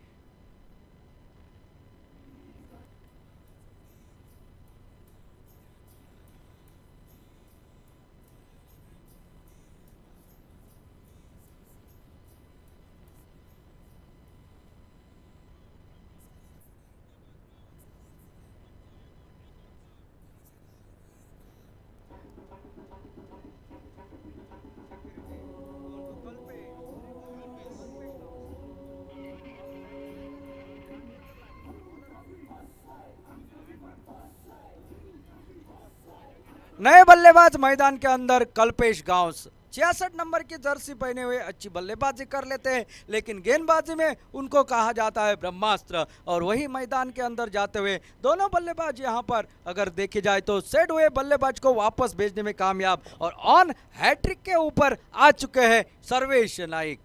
नए बल्लेबाज मैदान के अंदर कल्पेश गांव 66 नंबर की जर्सी पहने हुए अच्छी बल्लेबाजी कर लेते हैं, लेकिन गेंदबाजी में उनको कहा जाता है ब्रह्मास्त्र। और वही मैदान के अंदर जाते हुए दोनों बल्लेबाज यहां पर अगर देखे जाए तो सेट हुए बल्लेबाज को वापस भेजने में कामयाब और ऑन हैट्रिक के ऊपर आ चुके हैं सर्वेश नाइक।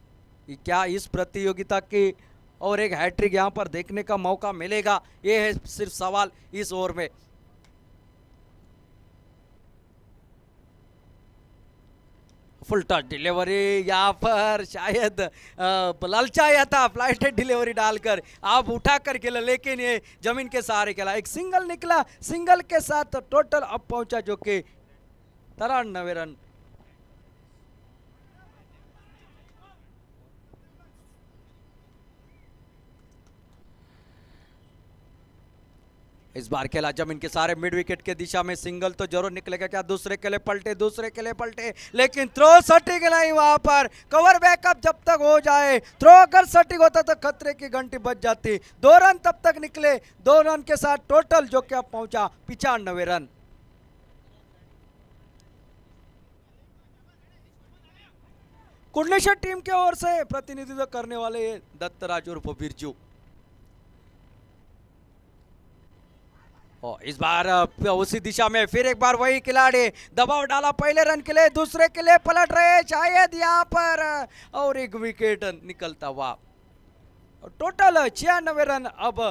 क्या इस प्रतियोगिता की और एक हैट्रिक यहां पर देखने का मौका मिलेगा, ये है सिर्फ सवाल इस ओवर में। फुल टच डिलीवरी यहाँ पर शायद ललचाया था, फ्लाइटेड डिलीवरी डालकर आप उठा कर खेला, लेकिन ये जमीन के सहारे खेला। एक सिंगल निकला, सिंगल के साथ टोटल अब पहुंचा जो कि 93 रन। इस बार खेला जमीन के सारे मिड विकेट के दिशा में, सिंगल तो जरूर निकलेगा क्या, दूसरे के लिए पलटे, दूसरे के लिए पलटे, लेकिन थ्रो सटीक नहीं वहां पर। कवर बैकअप जब तक हो जाए, थ्रो अगर सटीक होता तो खतरे की घंटी बज जाती। 2 रन तब तक निकले, 2 रन के साथ टोटल जो क्या पहुंचा 95 रन। कुंडलेश्वर टीम के ओर से प्रतिनिधित्व करने वाले दत्तराज उर्फ बिरजू। और इस बार उसी दिशा में फिर एक बार वही खिलाड़ी दबाव डाला, पहले रन के लिए, दूसरे के लिए पलट रहे शायद यहां पर, और एक विकेट निकलता हुआ। टोटल 96 रन अब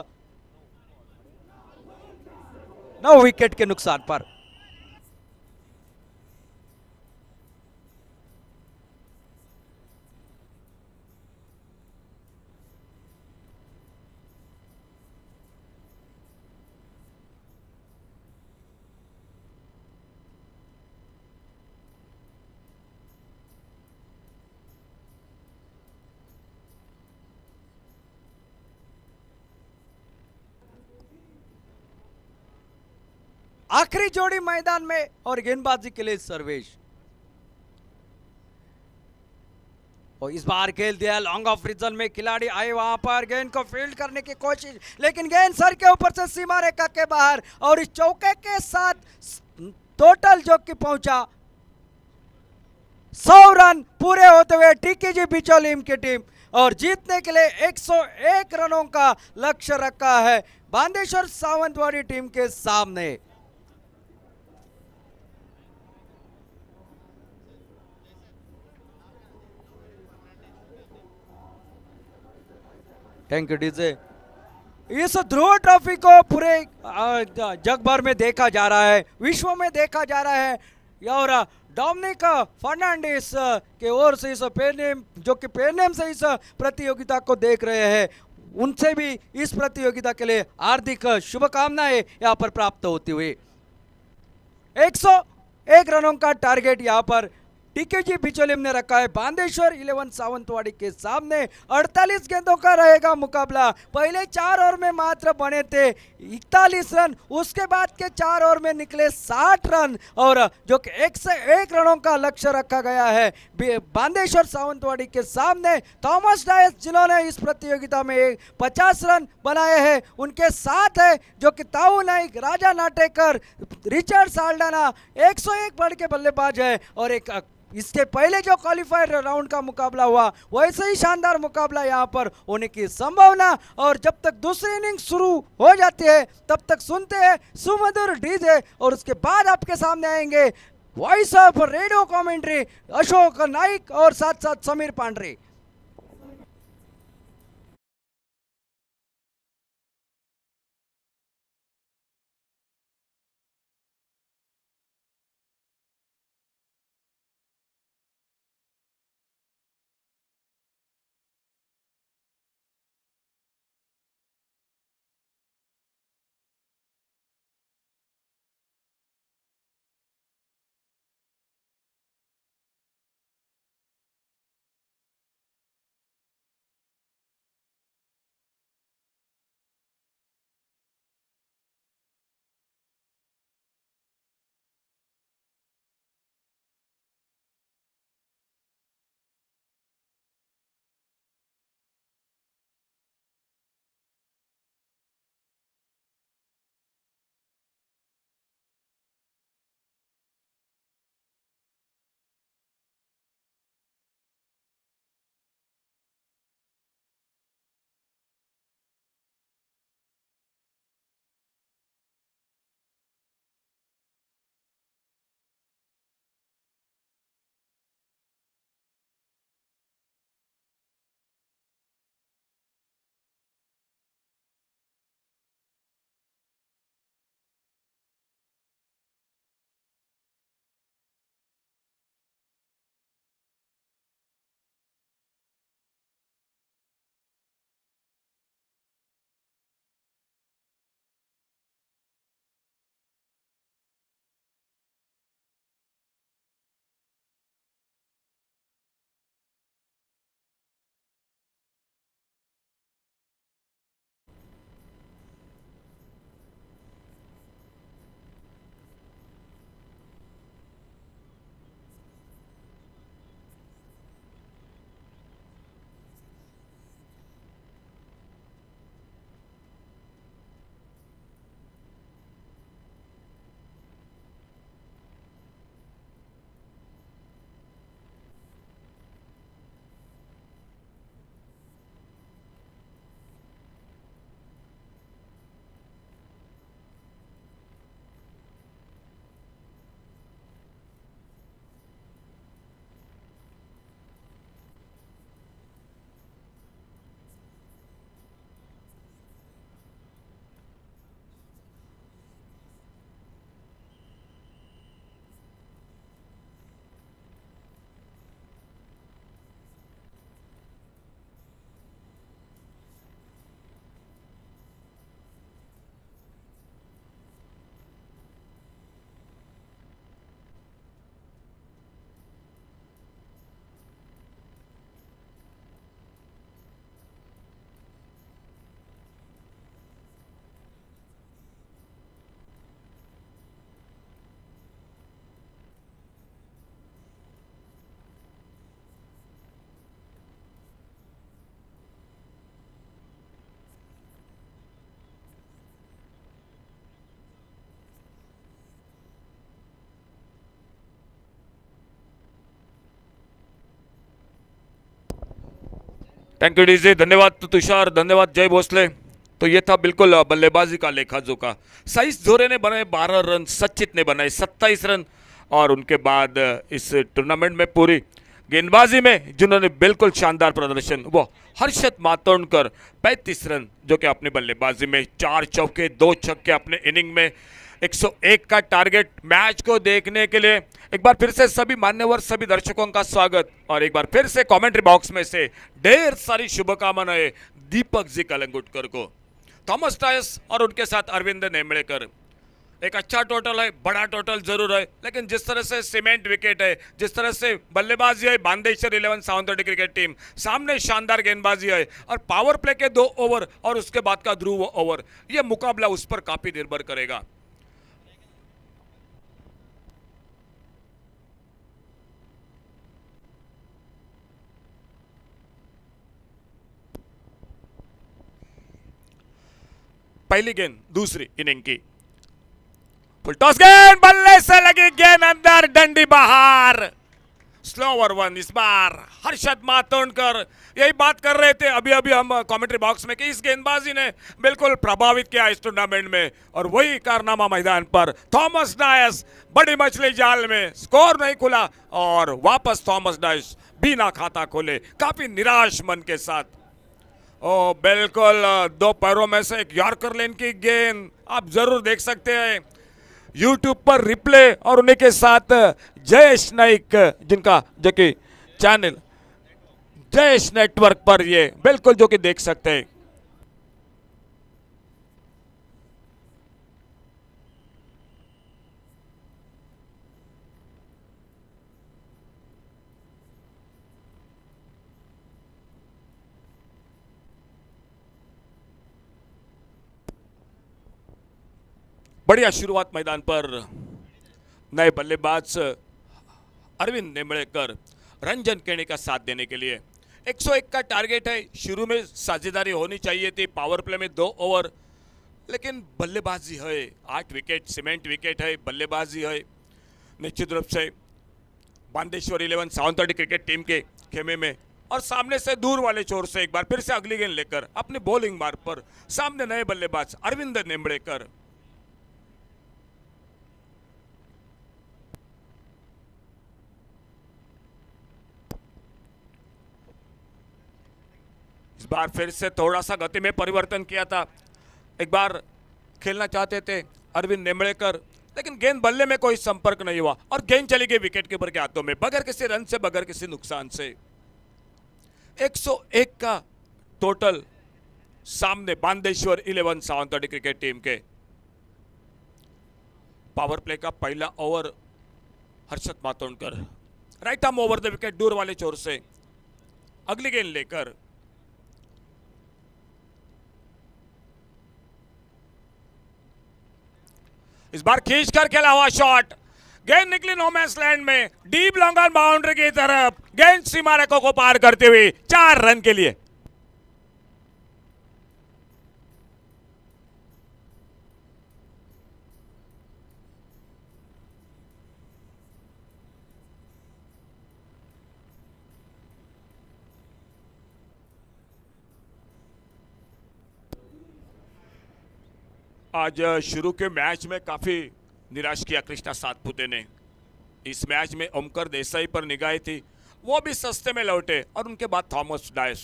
9 विकेट के नुकसान पर। आखिरी जोड़ी मैदान में और गेंदबाजी के लिए सर्वेश। और इस बार खेल दिया लॉन्ग ऑफ रीजन में, खिलाड़ी आए वहां पर गेंद को फील्ड करने की कोशिश, लेकिन गेंद सर के ऊपर से सीमा रेखा के बाहर। और इस चौके के साथ टोटल जो कि पहुंचा 100 रन पूरे होते हुए टीकेजी बिचौलिया की टीम, और जीतने के लिए 101 रनों का लक्ष्य रखा है बांदेश्वर सावंतवाड़ी टीम के सामने। Thank you DJ. इस ध्रुव ट्रॉफी को पूरे जग भर में देखा जा रहा है, विश्व में देखा जा रहा है, और डोमिनिक फर्नांडिस के ओर से इस पेनेम जो कि पेनेम से इस प्रतियोगिता को देख रहे हैं, उनसे भी इस प्रतियोगिता के लिए हार्दिक शुभकामनाएं यहां पर प्राप्त होती हुई। 101 रनों का टारगेट यहां पर टीकेजी बिचौलिया ने रखा है बांदेश्वर 11 सावंतवाड़ी के सामने। 48 गेंदों का रहेगा मुकाबला। पहले 4 ओवर में मात्र बने थे 41 रन, उसके बाद के 4 ओवर में निकले 60 रन, और जो कि 101 रनों का लक्ष्य रखा गया है बांदेश्वर सावंतवाड़ी के सामने। थॉमस डायस जिन्होंने इस प्रतियोगिता में 50 रन बनाए हैं, उनके साथ है जो कि ताऊ नाइक, राजा नाटेकर, रिचर्ड साल्डाना 101 बढ़ के बल्लेबाज है। और एक इसके पहले जो क्वालिफायर राउंड का मुकाबला हुआ वैसे ही शानदार मुकाबला यहां पर होने की संभावना। और जब तक दूसरी इनिंग शुरू हो जाती है तब तक सुनते हैं सुमधुर डीजे, और उसके बाद आपके सामने आएंगे voice of radio commentary Ashok Naik और साथ साथ समीर पांडरे। थैंक यू डीजे, धन्यवाद तुषार, धन्यवाद जय भोसले। तो ये था बिल्कुल बल्लेबाजी का लेखा जोखा। साइस जोरे ने बनाए 12 रन, सचित ने बनाए 27 रन और उनके बाद इस टूर्नामेंट में पूरी गेंदबाजी में जिन्होंने बिल्कुल शानदार प्रदर्शन, वो हर्षद मातोंडकर 35 रन, जो कि अपनी बल्लेबाजी में 4 चौके 2 छक्के, अपने इनिंग में 101 का टारगेट। मैच को देखने के लिए एक बार फिर से सभी मान्यवर, सभी दर्शकों का स्वागत और एक बार फिर से कमेंट्री बॉक्स में से ढेर सारी शुभकामनाएं दीपक जी कलंगुटकर को, थॉमस टायस और उनके साथ अरविंद नेमड़ेकर। एक अच्छा टोटल है, बड़ा टोटल जरूर है, लेकिन जिस तरह से सीमेंट विकेट है, जिस तरह से बल्लेबाजी है बांदेश्वर 11 सावंतवाड़ी क्रिकेट टीम, सामने शानदार गेंदबाजी है और पावर प्ले के 2 ओवर और उसके बाद का ध्रुव ओवर, यह मुकाबला उस पर काफी निर्भर करेगा। पहली गेंद दूसरी इनिंग की, फुल टॉस गेंद, बल्ले से लगी गेंद अंदर, डंडी बाहर, स्लोवर वन। इस बार हर्षद मातोंडकर, यही बात कर रहे थे अभी अभी हम कमेंट्री बॉक्स में कि इस गेंदबाजी ने बिल्कुल प्रभावित किया इस टूर्नामेंट में और वही कारनामा मैदान पर। थॉमस डायस बड़ी मछली जाल में, स्कोर नहीं खुला और वापस थॉमस डायस बिना खाता खोले काफी निराश मन के साथ। ओ बिल्कुल 2 पैरों में से एक यॉर्कर लेन की गेंद आप जरूर देख सकते हैं यूट्यूब पर रिप्ले और उन्हीं के साथ जयेश नाइक, जिनका जो कि चैनल जयेश नेटवर्क पर ये बिल्कुल जो कि देख सकते हैं। बढ़िया शुरुआत मैदान पर नए बल्लेबाज अरविंद नेमड़ेकर, रंजन केणी का साथ देने के लिए। 101 का टारगेट है, शुरू में साझेदारी होनी चाहिए थी, पावर प्ले में 2 ओवर, लेकिन बल्लेबाजी है, 8 विकेट सीमेंट विकेट है, बल्लेबाजी है। निश्चित रूप से बांदेश्वर 11 सावंतवाड़ी क्रिकेट टीम के खेमे में और सामने से दूर वाले छोर से एक बार फिर से अगली गेंद लेकर अपनी बॉलिंग मार्ग पर सामने नए बल्लेबाज अरविंद नेमड़ेकर। इस बार फिर से थोड़ा सा गति में परिवर्तन किया था, एक बार खेलना चाहते थे अरविंद नेमड़ेकर, लेकिन गेंद बल्ले में कोई संपर्क नहीं हुआ और गेंद चली गई विकेट कीपर के हाथों में बगैर किसी रन से, बगैर किसी नुकसान से। 101 का टोटल सामने बांदेश्वर 11 सावंतवाड़ी क्रिकेट टीम के। पावर प्ले का पहला over Harshad Matondkar, right arm over the wicket, दूर वाले छोर से अगली गेंद लेकर। इस बार खींच कर खेला हुआ शॉट, गेंद निकली नो मैंस लैंड में, डीप लॉन्ग ऑन बाउंड्री की तरफ, गेंद सीमा रेखा को पार करते हुए 4 रन के लिए। आज शुरू के मैच में काफी निराश किया कृष्णा सातपुते ने। इस मैच में ओमकर देसाई पर निगाहें थी, वो भी सस्ते में लौटे और उनके बाद थॉमस डायस।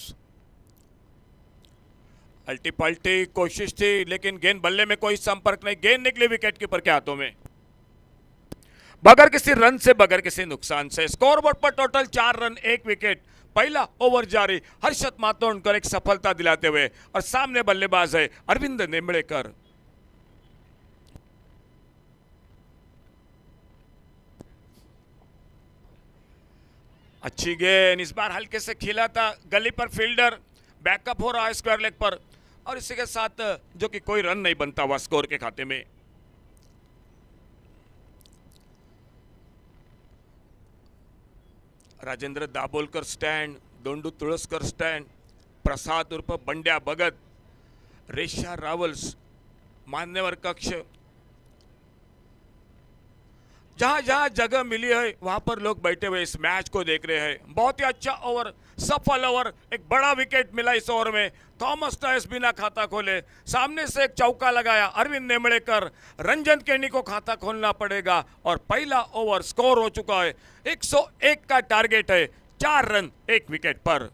अल्टी पल्टी कोशिश थी लेकिन गेंद बल्ले में कोई संपर्क नहीं, गेंद निकली विकेट कीपर के हाथों में बगैर किसी रन से, बगैर किसी नुकसान से। स्कोरबोर्ड पर टोटल 4 रन 1 विकेट। पहला ओवर जारी, हर्षद मातोंडकर एक सफलता दिलाते हुए और सामने बल्लेबाज है अरविंद नेमड़ेकर। अच्छी गेंद, इस बार हल्के से खेला था, गली पर फील्डर बैकअप हो रहा है स्क्वायर लेग पर और इसी के साथ जो कि कोई रन नहीं बनता हुआ स्कोर के खाते में। राजेंद्र दाभोलकर स्टैंड, दोंडू तुळसकर स्टैंड, प्रसाद उर्फ बंड्या भगत, रेशा रावल्स मान्यवर कक्ष, जहां जहां जगह मिली है वहां पर लोग बैठे हुए इस मैच को देख रहे हैं। बहुत ही अच्छा ओवर, सफल ओवर, एक बड़ा विकेट मिला इस ओवर में। थॉमस टायस बिना खाता खोले सामने से एक चौका लगाया अरविंद नेमड़ेकर, रंजन केनी को खाता खोलना पड़ेगा और पहला ओवर स्कोर हो चुका है। 101 का टारगेट है, 4 रन 1 विकेट पर।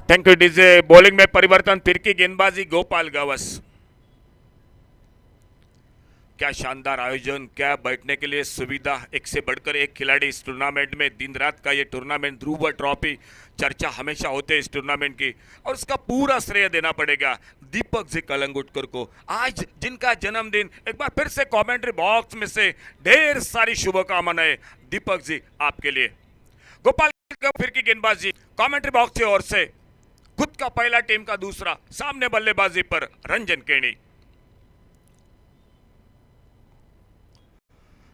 Thank you DJ. बॉलिंग में परिवर्तन, फिर की गेंदबाजी गोपाल गवस। क्या शानदार आयोजन, क्या बैठने के लिए सुविधा, एक से बढ़कर एक खिलाड़ी इस टूर्नामेंट में। दिन रात का ये टूर्नामेंट, ध्रुव ट्रॉफी, चर्चा हमेशा होते है इस टूर्नामेंट की और उसका पूरा श्रेय देना पड़ेगा दीपक जी कलंगुटकर को, आज जिनका जन्मदिन। एक बार फिर से कमेंट्री बॉक्स में से ढेर सारी शुभकामनाएं दीपक जी आपके लिए। गोपाल फिर की गेंदबाजी कमेंट्री बॉक्स की ओर से, खुद का पहला, टीम का दूसरा, सामने बल्लेबाजी पर रंजन केनी।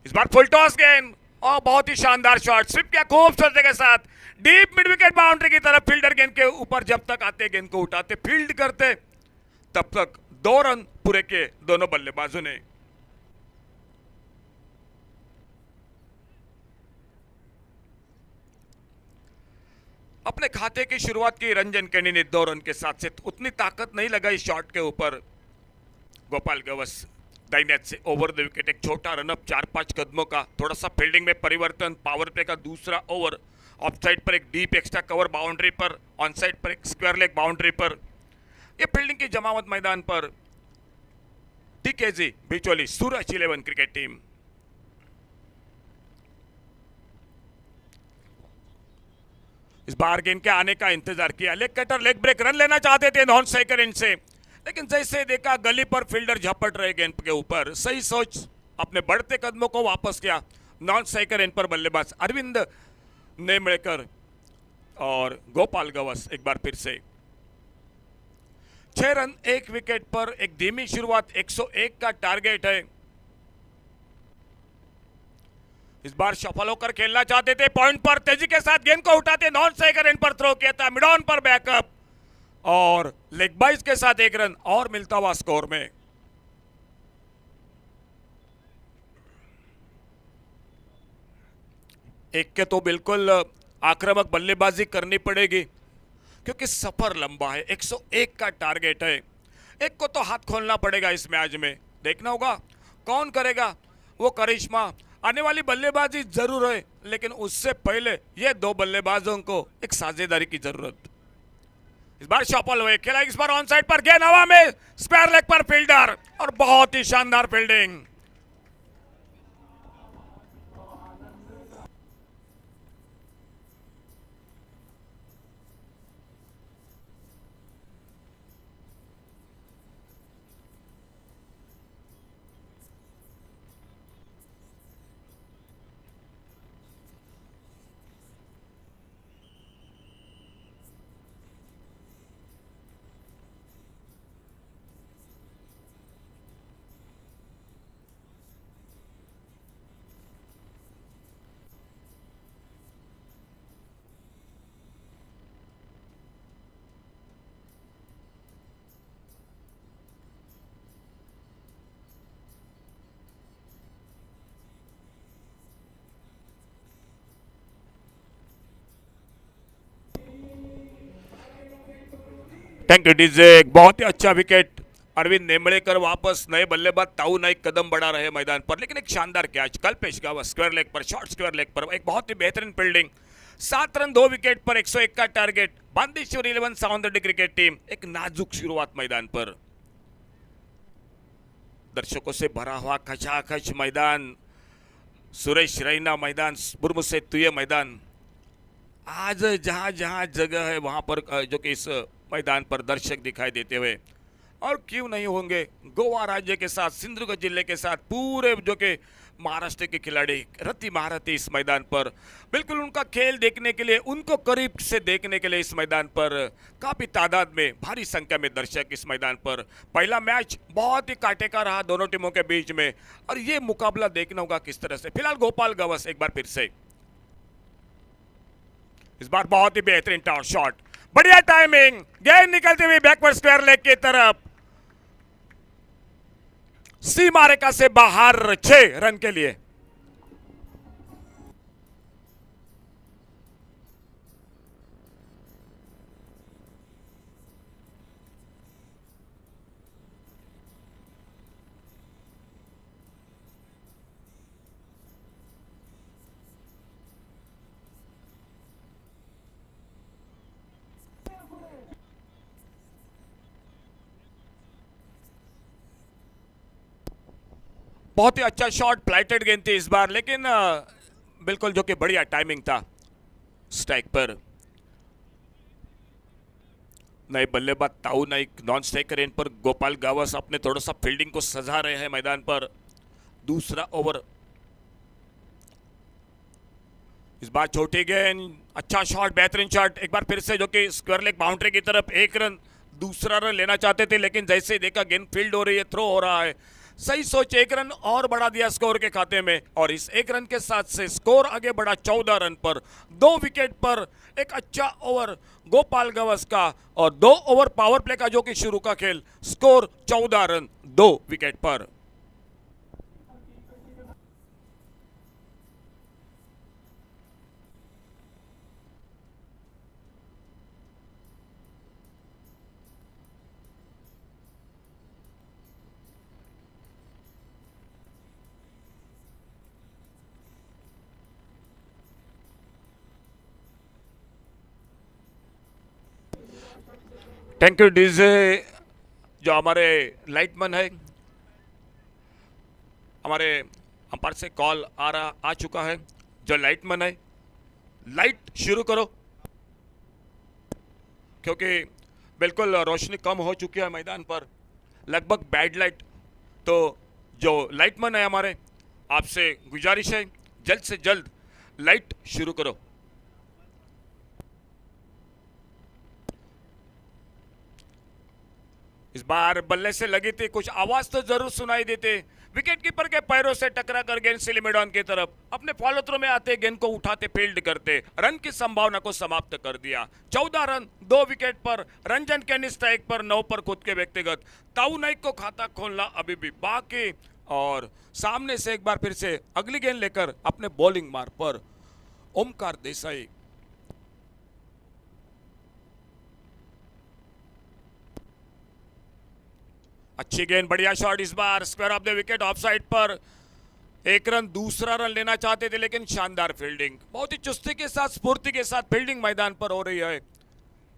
इस बार फुल टॉस गेंद और बहुत ही शानदार शॉट, स्विप किया खूबसूरती के साथ डीप मिड विकेट बाउंड्री की तरफ। फील्डर गेंद के ऊपर जब तक आते, गेंद को उठाते, फील्ड करते, तब तक 2 रन पूरे किए दोनों बल्लेबाजों ने। अपने खाते की शुरुआत की रंजन केनी ने 2 रन के साथ से, उतनी ताकत नहीं लगाई शॉट के ऊपर। गोपाल गवस दाहिने से ओवर द विकेट, एक छोटा रनअप 4-5 कदमों का। थोड़ा सा फील्डिंग में परिवर्तन, पावर प्ले का दूसरा ओवर, ऑफ साइड पर एक डीप एक्स्ट्रा कवर बाउंड्री पर, ऑन साइड पर एक स्क्वायर लेग बाउंड्री पर। ये फील्डिंग की जमावट मैदान पर। TKG Bichauli, Suraj 11 cricket team. इस बार गेंद के आने का इंतजार किया, leg cutter, leg break, run लेना चाहते थे नॉन स्ट्राइकर एंड से, लेकिन जैसे देखा गली पर फील्डर झपट रहे गेंद के ऊपर, सही सोच, अपने बढ़ते कदमों को वापस किया। नॉन स्ट्राइकर एंड पर बल्लेबाज अरविंद नेमड़ेकर और गोपाल गवस एक बार फिर से। 6 रन 1 विकेट पर, एक धीमी शुरुआत, 101 का टारगेट है। इस बार सफल होकर खेलना चाहते थे, पॉइंट पर तेजी के साथ गेंद को उठाते, नॉन स्ट्राइकर एंड पर थ्रो किया था, मिड ऑन पर बैकअप और लेग बाइज के साथ 1 रन और मिलता हुआ स्कोर में। एक के तो बिल्कुल आक्रामक बल्लेबाजी करनी पड़ेगी क्योंकि सफर लंबा है, 101 का टारगेट है। एक को तो हाथ खोलना पड़ेगा इस मैच में, देखना होगा कौन करेगा वो करिश्मा। आने वाली बल्लेबाजी जरूर है, लेकिन उससे पहले ये 2 बल्लेबाजों को एक साझेदारी की जरूरत। इस बार सफल हुए, खेला इस बार ऑन साइड पर, गेंद हवा में, स्क्वायर लेग पर फील्डर और बहुत ही शानदार फील्डिंग। Thank you DJ. एक बहुत ही अच्छा विकेट, अरविंद नेमड़ेकर वापस, नए बल्लेबाज ताऊ नाइक कदम बढ़ा रहे मैदान पर, लेकिन एक शानदार catch Kalpesh Gawas square leg पर, शॉर्ट स्क्वायर लेग पर, एक बहुत ही बेहतरीन फील्डिंग। 7 रन 2 विकेट पर, 101 का target. Bandeshwar 11 Sawantwadi cricket team, एक नाजुक शुरुआत मैदान पर, दर्शकों से भरा हुआ खचाखच मैदान, सुरेश रैना मैदान, बुरमुसे तुये मैदान। आज जहां जहां जगह है वहां पर जो कि इस मैदान पर दर्शक दिखाई देते हुए और क्यों नहीं होंगे गोवा राज्य के साथ, सिंधुदुर्ग जिले के साथ पूरे जो कि महाराष्ट्र के खिलाड़ी रति महारथी इस मैदान पर, बिल्कुल उनका खेल देखने के लिए, उनको करीब से देखने के लिए इस मैदान पर काफ़ी तादाद में, भारी संख्या में दर्शक इस मैदान पर। पहला मैच बहुत ही कांटे का रहा दोनों टीमों के बीच में, और ये मुकाबला देखना होगा किस तरह से। फिलहाल गोपाल गवस एक बार फिर से, इस बार बहुत ही बेहतरीन टॉस शॉट, बढ़िया टाइमिंग, गेंद निकलती हुई बैकवर्ड स्क्वायर लेग की तरफ, सीमा रेखा से बाहर 6 रन के लिए। बहुत ही अच्छा शॉट, फ्लाइटेड गेंद थी इस बार, लेकिन बिल्कुल जो कि बढ़िया टाइमिंग था स्ट्राइक पर। नए बल्लेबाज ताऊ नाइक नॉन स्ट्राइकर एंड पर गोपाल गावस अपने थोड़ा सा फील्डिंग को सजा रहे हैं मैदान पर। दूसरा ओवर, इस बार छोटी गेंद, अच्छा शॉट, बेहतरीन शॉट, एक बार फिर से जो कि स्क्वायर लेग बाउंड्री की तरफ 1 रन, दूसरा रन लेना चाहते थे, लेकिन जैसे ही देखा गेंद फील्ड हो रही है, थ्रो हो रहा है, सही सोच 1 रन और बढ़ा दिया स्कोर के खाते में, और इस 1 रन के साथ से स्कोर आगे बढ़ा 14 रन पर। 2 विकेट पर एक अच्छा ओवर गोपाल गवस का, और 2 ओवर पावर प्ले का जो कि शुरू का खेल, स्कोर 14 रन 2 विकेट पर। Thank you DJ. जो हमारे लाइटमैन है, हमारे अंपायर से कॉल आ चुका है, जो लाइटमैन है, लाइट शुरू करो, क्योंकि बिल्कुल रोशनी कम हो चुकी है मैदान पर, लगभग बैड लाइट। तो जो लाइटमैन है हमारे, आपसे गुजारिश है जल्द से जल्द लाइट शुरू करो। इस बार बल्ले से लगी थी, कुछ आवाज तो जरूर सुनाई देती, विकेट कीपर के पैरों से टकरा कर गेंद सिली मैदान की तरफ, अपने फॉलो थ्रो में आते गेंद को उठाते फील्ड करते, रन की संभावना को समाप्त कर दिया। 14 रन 2 विकेट पर, रंजन कैनी स्ट्राइक पर, 9 पर खुद के व्यक्तिगत। ताऊ नाइक को खाता खोलना अभी भी बाकी, और सामने से एक बार फिर से अगली गेंद लेकर अपने बॉलिंग मार्ग पर ओमकार देसाई। अच्छी गेंद, बढ़िया शॉट, इस बार square off the wicket off side पर 1 रन, दूसरा रन लेना चाहते थे, लेकिन शानदार फील्डिंग, बहुत ही चुस्ती के साथ, स्फूर्ति के साथ फील्डिंग मैदान पर हो रही है।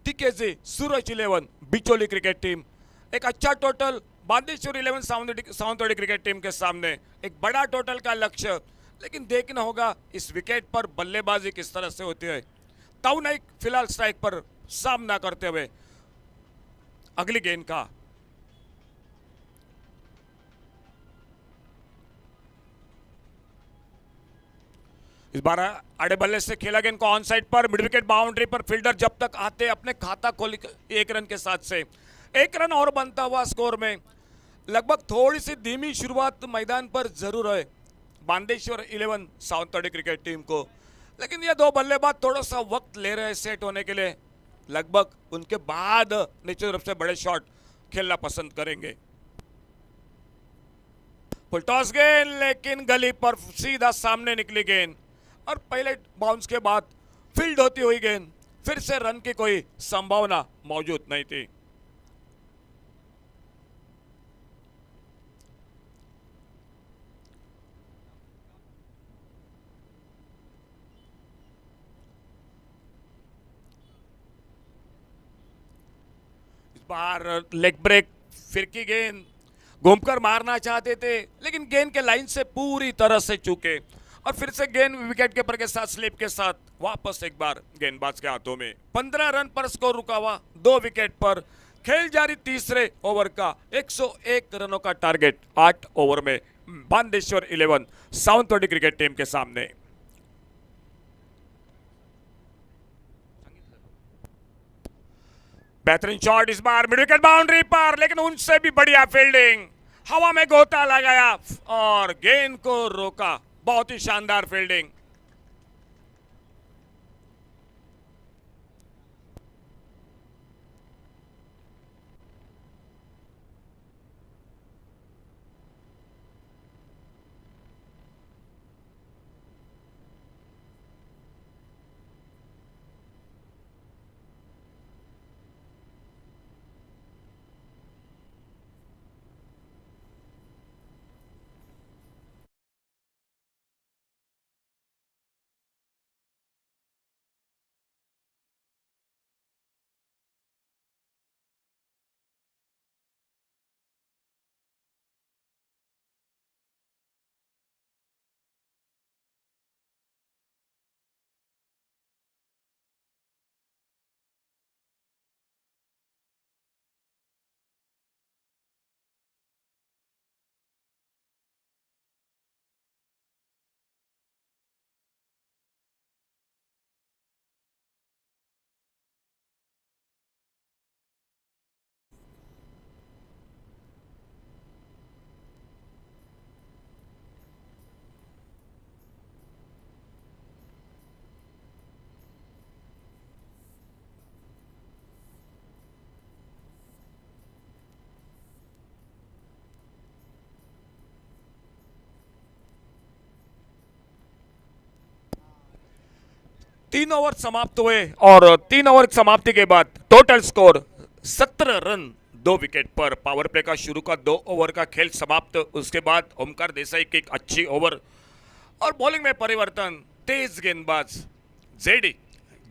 टीकेजी सूरज 11 बिचौली क्रिकेट टीम, एक अच्छा total, Bandeshwar 11 Sawantwadi cricket team के सामने एक बड़ा टोटल का लक्ष्य, लेकिन देखना होगा इस विकेट पर बल्लेबाजी किस तरह से होती है। ताऊ नाइक फिलहाल स्ट्राइक पर सामना करते हुए अगली गेंद का, इस बार आड़े बल्ले से खेला गेंद को ऑन साइड पर, मिड विकेट बाउंड्री पर, फील्डर जब तक आते अपने खाता खोल 1 रन के साथ से 1 रन और बनता हुआ स्कोर में। लगभग थोड़ी सी धीमी शुरुआत मैदान पर जरूर है बांदेश्वर 11 सावंतवाड़ी क्रिकेट टीम को, लेकिन ये 2 बल्लेबाज थोड़ा सा वक्त ले रहे हैं सेट होने के लिए, लगभग उनके बाद नीचे तरफ से बड़े शॉट खेलना पसंद करेंगे। फुल टॉस गेंद, लेकिन गली पर सीधा सामने निकली गेंद, और पहले बाउंस के बाद फील्ड होती हुई गेंद, फिर से रन की कोई संभावना मौजूद नहीं थी। इस बार लेग ब्रेक, फिर की गेंद, घूमकर मारना चाहते थे, लेकिन गेंद के लाइन से पूरी तरह से चूके, और फिर से गेंद विकेट कीपर के साथ स्लिप के साथ वापस एक बार गेंदबाज के हाथों में। 15 रन पर स्कोर रुका हुआ, 2 विकेट पर खेल जारी तीसरे ओवर का 101 रनों का टारगेट 8 ओवर में बांदेश्वर 11 सावंतवाड़ी क्रिकेट टीम के सामने। बेहतरीन शॉट इस बार मिड विकेट बाउंड्री पर, लेकिन उनसे भी बढ़िया फील्डिंग, हवा में गोता लगाया और गेंद को रोका। बहुत ही शानदार फील्डिंग। तीन ओवर समाप्त हुए और 3 ओवर समाप्ति के बाद टोटल स्कोर 17 रन 2 विकेट पर। पावर प्ले का शुरू का 2 ओवर का खेल समाप्त, उसके बाद ओमकार देसाई की एक अच्छी ओवर और बॉलिंग में परिवर्तन। तेज गेंदबाज जेडी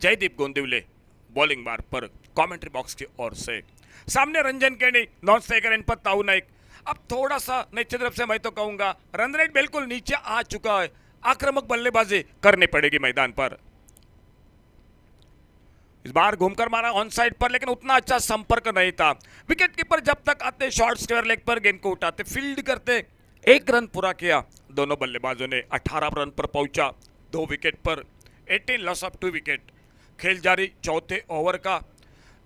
जयदीप गोंदिवले बॉलिंग बार पर कमेंट्री बॉक्स की ओर से। सामने रंजन केनी, नॉन स्ट्राइकर इन पर ताऊ नाइक। अब थोड़ा सा नीचे तरफ से मैं तो कहूंगा रन रेट बिल्कुल नीचे आ चुका है, आक्रामक बल्लेबाजी करनी पड़ेगी मैदान पर। इस बार घूमकर मारा ऑन साइड पर, लेकिन उतना अच्छा संपर्क नहीं था। विकेट कीपर जब तक आते शॉर्ट स्क्वायर लेग पर गेंद को उठाते, फील्ड करते, 1 रन पूरा किया। दोनों बल्लेबाजों ने 18 रन पर पहुंचा 2 विकेट पर। 18 लॉस ऑफ 2 विकेट। खेल जारी चौथे ओवर का,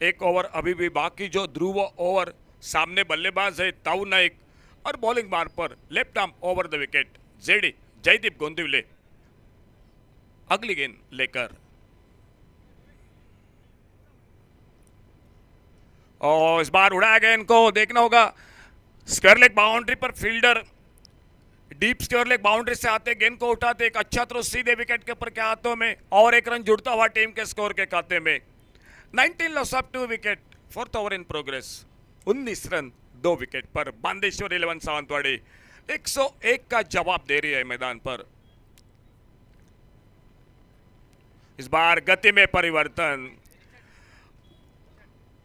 1 ओवर अभी भी बाकी। जो ध्रुव ओवर, सामने बल्लेबाज है ताऊ नाइक और बॉलिंग बार पर left arm over the wicket JD Jaydeep Gondivale अगली गेंद लेकर। और इस बार उड़ाया गया, इनको देखना होगा। स्क्वायर लेग बाउंड्री पर fielder deep square leg boundary से आते गेंद को उठाते, एक अच्छा थ्रो सीधे विकेट के ऊपर के हाथों में और 1 रन जुड़ता हुआ टीम के स्कोर के खाते में। 19 loss of 2 wicket. 4th over in progress. 19 run 2 wicket पर बांदेश्वर 11 सावंतवाड़ी 101 का जवाब दे रही है मैदान पर। इस बार गति में परिवर्तन,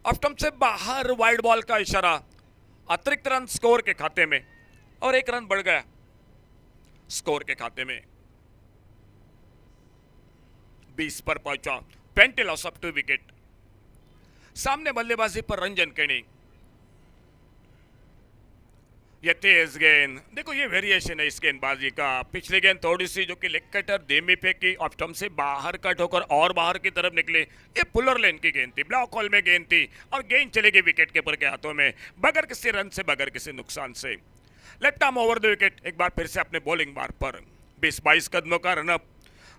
ऑफ स्टंप से बाहर वाइड बॉल का इशारा, अतिरिक्त रन स्कोर के खाते में और 1 रन बढ़ गया स्कोर के खाते में। 20 पर पहुंचा। 20 लॉस ऑफ 2 विकेट। सामने बल्लेबाजी पर रंजन केनी। ये तेज गेंद, देखो ये वेरिएशन है इस गेंदबाजी का। पिछली गेंद थोड़ी सी जो कि लेग कटर धीमी फेंकी, ऑफ स्टंप से बाहर कट होकर और बाहर की तरफ निकले। ये पुलर लेन की गेंद थी, ब्लॉक होल में गेंद थी और गेंद चली गई विकेट कीपर के हाथों में, बगैर किसी रन से, बगैर किसी नुकसान से। Left arm over the wicket. एक बार फिर से अपने बॉलिंग बार पर 20-22 कदमों का रनअप,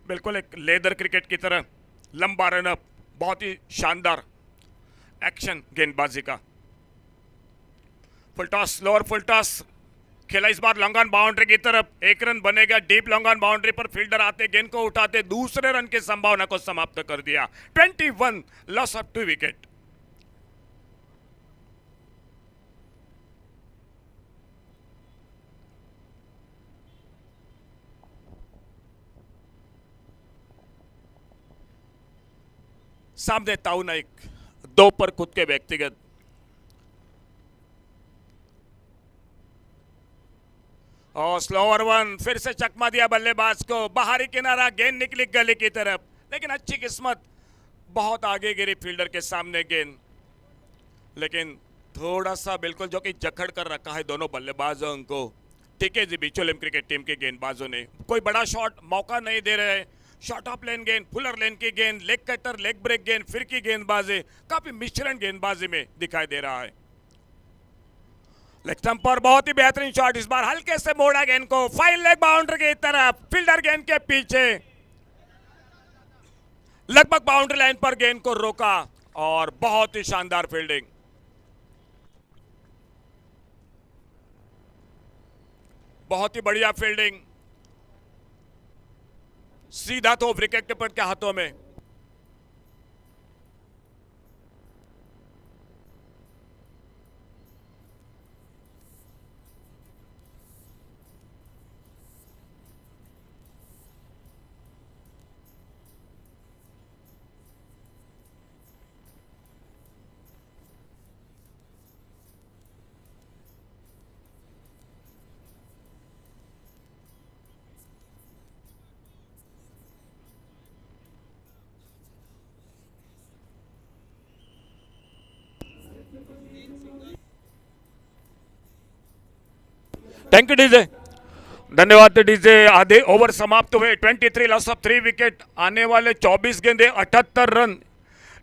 बिल्कुल एक लेदर क्रिकेट की तरह लंबा रनअप। बहुत ही शानदार एक्शन गेंदबाजी का। Full toss, lower full toss खेला इस बार लॉन्ग ऑन बाउंड्री की तरफ। 1 रन बनेगा। डीप लॉन्ग ऑन बाउंड्री पर फील्डर आते गेंद को उठाते, दूसरे रन की संभावना को समाप्त कर दिया। 21 लॉस ऑफ 2 विकेट। सामने ताऊ नाइक 2 पर खुद के व्यक्तिगत। और स्लोअर वन, फिर से चकमा दिया बल्लेबाज को। बाहरी किनारा, गेंद निकली गली की तरफ, लेकिन अच्छी किस्मत, बहुत आगे गिरी फील्डर के सामने गेंद। लेकिन थोड़ा सा बिल्कुल जो कि जकड़ कर रखा है दोनों बल्लेबाजों को टीकेजी बिचोलिम क्रिकेट टीम के गेंदबाजों ने। कोई बड़ा शॉट मौका नहीं दे रहे, शॉर्ट ऑफ लेन गेंद, फुलर लेन की गेंद, लेग कटर, लेग ब्रेक गेंद, फिर की गेंदबाजी, काफी मिश्रण गेंदबाजी में दिखाई दे रहा है। लेग स्टंप पर बहुत ही बेहतरीन शॉट, इस बार हल्के से मोड़ा गेंद को फाइन लेग बाउंड्री की तरफ, फील्डर गेंद के पीछे लगभग बाउंड्री लाइन पर गेंद को रोका और बहुत ही शानदार फील्डिंग। बहुत ही बढ़िया फील्डिंग, सीधा तो विकेट कीपर के हाथों में। थैंक यू डीजे, धन्यवाद डीजे। आधे ओवर समाप्त हुए, 23 लॉस ऑफ 3 विकेट, आने वाले 24 गेंदे 78 रन।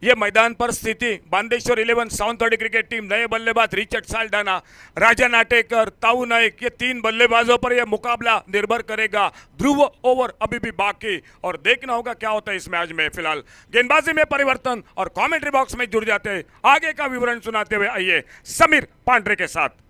ये मैदान पर स्थिति बांदेश्वर 11 सावंतवाड़ी क्रिकेट टीम, नए बल्लेबाज रिचर्ड साल्डाना, राजा नाटेकर, ताऊ नाइक, ये 3 बल्लेबाजों पर यह मुकाबला निर्भर करेगा। ध्रुव ओवर अभी भी बाकी और देखना होगा क्या होता है इस मैच में। फिलहाल गेंदबाजी में परिवर्तन और कमेंट्री बॉक्स में जुड़ जाते हैं। आगे का विवरण सुनाते हुए आइए समीर पांड्रे के साथ।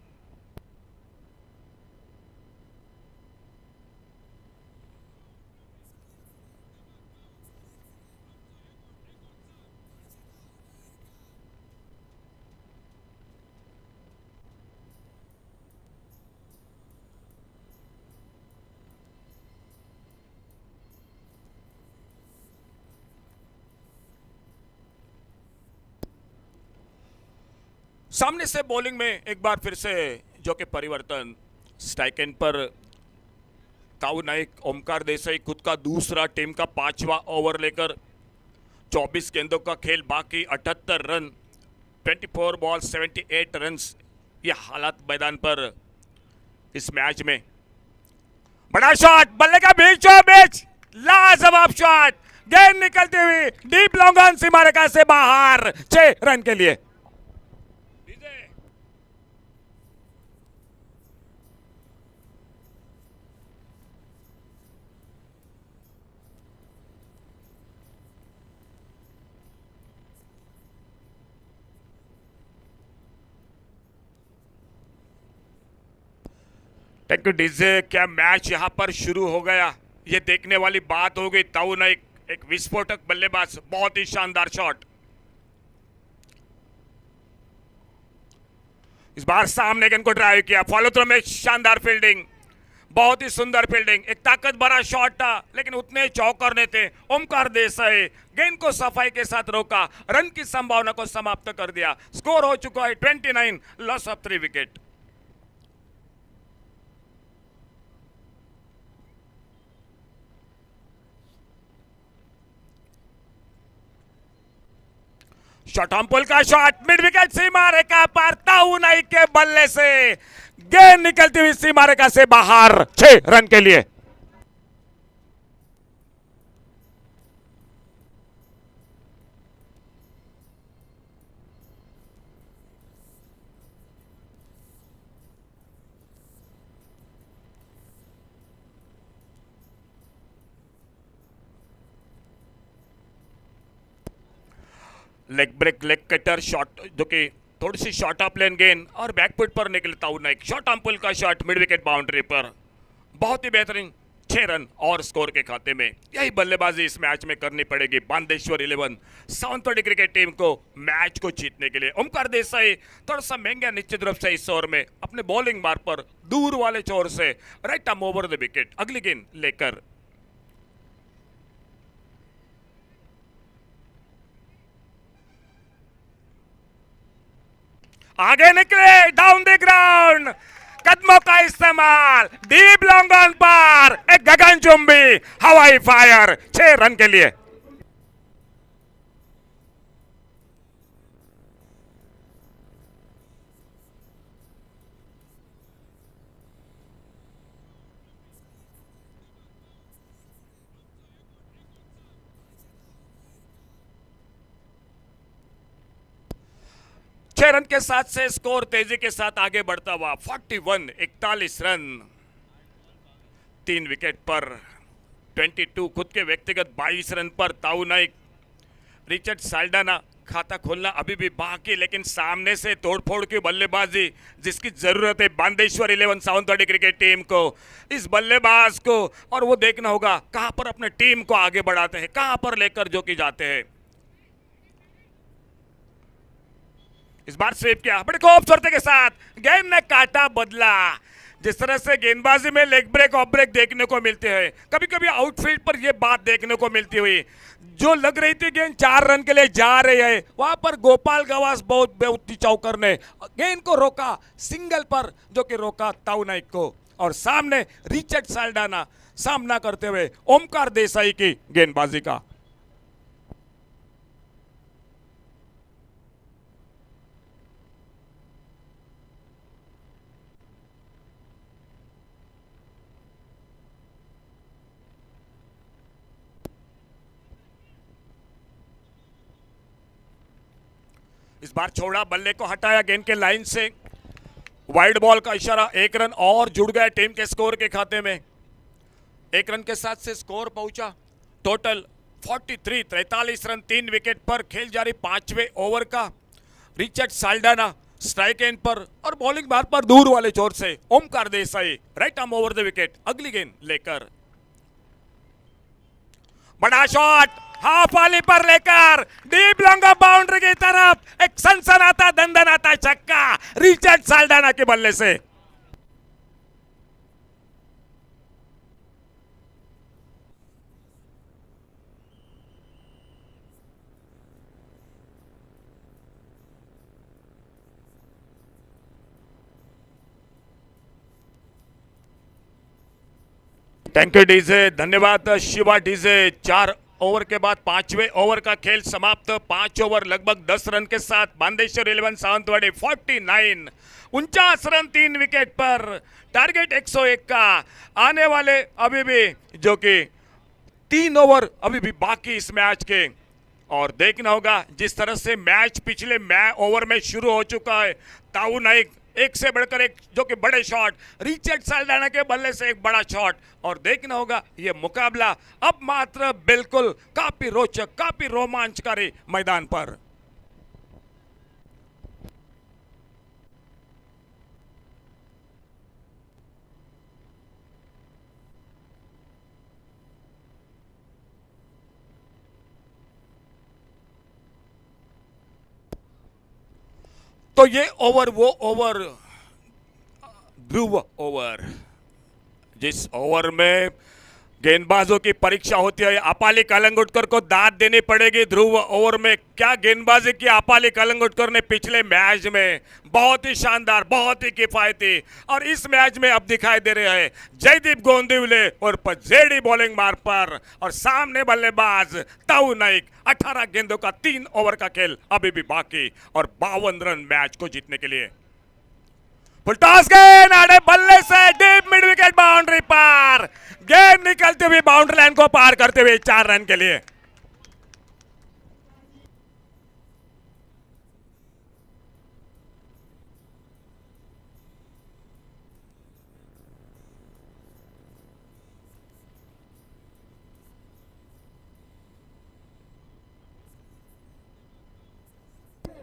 सामने से बॉलिंग में एक बार फिर से जो कि परिवर्तन, स्ट्राइक एंड पर ताऊ नाइक, ओमकार देसाई खुद का दूसरा, टीम का 5वां ओवर लेकर 24 गेंदों का खेल बाकी, 78 रन, 24 बॉल 78 रन्स। ये हालात मैदान पर इस मैच में। बड़ा शॉट, बल्ले का बीचों बीच, लाजवाब शॉट, गेंद निकलती हुई डीप लॉन्ग ऑन सीमा रेखा से बाहर, 6 रन के लिए। Thank you DJ. क्या मैच यहां पर शुरू हो गया, ये देखने वाली बात हो गई। ताऊ नाइक एक विस्फोटक बल्लेबाज, बहुत ही शानदार शॉट, इस बार सामने गेंद को ड्राइव किया, फॉलो थ्रो में शानदार फील्डिंग, बहुत ही सुंदर फील्डिंग। एक ताकत भरा शॉट था लेकिन उतने चौकरने थे। ओमकार देसाई गेंद को सफाई के साथ रोका, रन की संभावना को समाप्त कर दिया। स्कोर हो चुका है 29, loss of 3 wicket. Shot on pull का शॉट, मिड विकेट सीमा रेखा पर, ताऊ नाइक के बल्ले से गेंद निकलती हुई सीमा रेखा से बाहर, 6 रन के लिए। Leg break, leg cutter shot, जो कि थोड़ी सी शॉर्ट ऑफ लेन गेंद और बैकफुट पर निकले ताऊ नाइक। शॉट ऑन पुल का शॉट मिड विकेट बाउंड्री पर, बहुत ही बेहतरीन, 6 रन और स्कोर के खाते में। यही बल्लेबाजी इस मैच में करनी पड़ेगी बांदेश्वर 11 सावंतवाड़ी क्रिकेट टीम को मैच को जीतने के लिए। ओमकार देसाई थोड़ा सा महंगा निश्चित रूप से इस ओवर में, अपने बॉलिंग बार पर दूर वाले छोर से right arm over the wicket, अगली गेंद लेकर। आगे निकले, डाउन द ग्राउंड, कदमों का इस्तेमाल, डीप लॉन्ग ऑन पर, एक गगनचुंबी हवाई फायर, 6 रन के लिए। 6 रन के साथ से स्कोर तेजी के साथ आगे बढ़ता हुआ 41 रन। 3 विकेट पर 22 खुद के व्यक्तिगत 22 रन पर ताऊ नाइक। रिचर्ड साल्डाना खाता खोलना अभी भी बाकी, लेकिन सामने से तोड़फोड़ की बल्लेबाजी जिसकी जरूरत है बांदेश्वर 11 सावंतवाड़ी क्रिकेट टीम को, इस बल्लेबाज को, और वो देखना होगा कहां पर अपने टीम को आगे बढ़ाते हैं, कहां पर लेकर जो कि जाते हैं। इस बार स्वीप किया बड़े खूबसूरती के साथ, गेंद ने काटा बदला। जिस तरह से गेंदबाजी में लेग ब्रेक ऑफ ब्रेक देखने को मिलते हैं, कभी कभी आउटफील्ड पर यह बात देखने को मिलती हुई, जो लग रही थी गेंद 4 रन के लिए जा रही है, वहां पर गोपाल गवास बहुत बेउती चौकर ने गेंद को रोका, सिंगल पर जो कि रोका ताऊ नाइक को, और सामने रिचर्ड साल्डाना सामना करते हुए ओमकार देसाई की गेंदबाजी का। इस बार छोड़ा, बल्ले को हटाया गेंद के लाइन से, वाइड बॉल का इशारा, 1 रन और जुड़ गया टीम के स्कोर के खाते में। 1 रन के साथ से स्कोर पहुंचा टोटल 43 रन। 3 विकेट पर खेल जारी 5वें ओवर का। रिचर्ड साल्डाना स्ट्राइक एंड पर और बॉलिंग बार पर दूर वाले छोर से Omkar Desai right arm over the wicket, अगली गेंद लेकर बड़ा शॉट हाफ वाली पर लेकर डीप लॉन्ग ऑफ बाउंड्री की तरफ एक सनसनाता दंदनाता छक्का रिचर्ड साल्डाना के बल्ले से। थैंक यू डीजे, धन्यवाद शिवा डीजे। 4 ओवर के बाद 5वें ओवर का खेल समाप्त। 5 ओवर लगभग 10 रन के साथ बांदेश्वर 11 सावंतवाड़ी 49 रन 3 विकेट पर, टारगेट 101 का। आने वाले अभी भी जो कि 3 ओवर अभी भी बाकी इस मैच के, और देखना होगा जिस तरह से मैच पिछले ओवर में शुरू हो चुका है। ताऊ नाइक एक से बढ़कर एक जो कि बड़े शॉट, रिचर्ड साल्डाना के बल्ले से एक बड़ा शॉट, और देखना होगा यह मुकाबला अब मात्र बिल्कुल काफी रोचक, काफी रोमांचकारी मैदान पर। तो ये ओवर वो ओवर, ध्रुव ओवर, जिस ओवर में गेंदबाजों की परीक्षा होती है। अपाली कलंगुटकर को दाद देनी पड़ेगी। ध्रुव ओवर में क्या गेंदबाजी की अपाली कलंगुटकर ने पिछले मैच में, बहुत ही शानदार, बहुत ही किफायती, और इस मैच में अब दिखाई दे रहे हैं जयदीप गोंदिवले और जेडी बॉलिंग मार पर, और सामने बल्लेबाज ताऊ नाइक। 18 गेंदों का 3 ओवर का खेल अभी भी बाकी, और 52 रन मैच को जीतने के लिए। फुलटॉस गेंद आड़े बल्ले से डीप मिड विकेट बाउंड्री पार, गेंद निकलती हुई बाउंड्री लाइन को पार करते हुए 4 रन के लिए।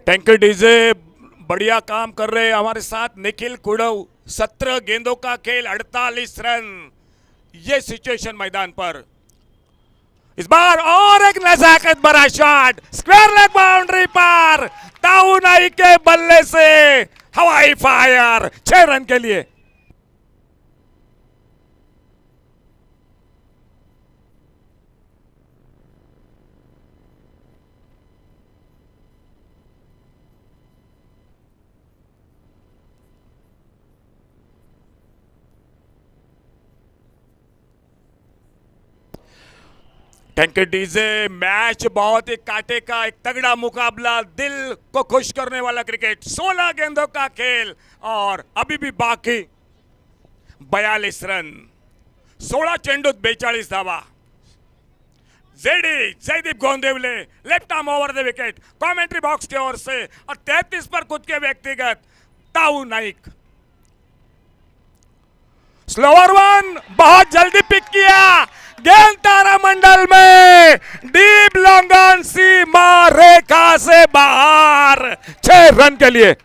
थैंक यू डीजे, बढ़िया काम कर रहे हैं हमारे साथ निखिल कुड़व। 17 गेंदों का खेल 48 रन, ये सिचुएशन मैदान पर। इस बार और एक नजाकत भरा शॉट, स्क्वायर लेग बाउंड्री पर, ताऊ नाइक के बल्ले से हवाई फायर 6 रन के लिए। थैंक यू डीजे, मैच बहुत ही कांटे का, एक तगड़ा मुकाबला, दिल को खुश करने वाला क्रिकेट। 16 गेंदों का खेल और अभी भी बाकी 42 रन, 16 चेंडूत 42 धावा। JD Jaydeep Gondevale left arm over the wicket commentary box की ओर से, और 33 पर खुद के व्यक्तिगत ताऊ नाइक। स्लोअर वन बहुत जल्दी पिक किया, गेंद तारामंडल में डीप लॉन्ग ऑन सीमा रेखा से बाहर, 6 रन के लिए।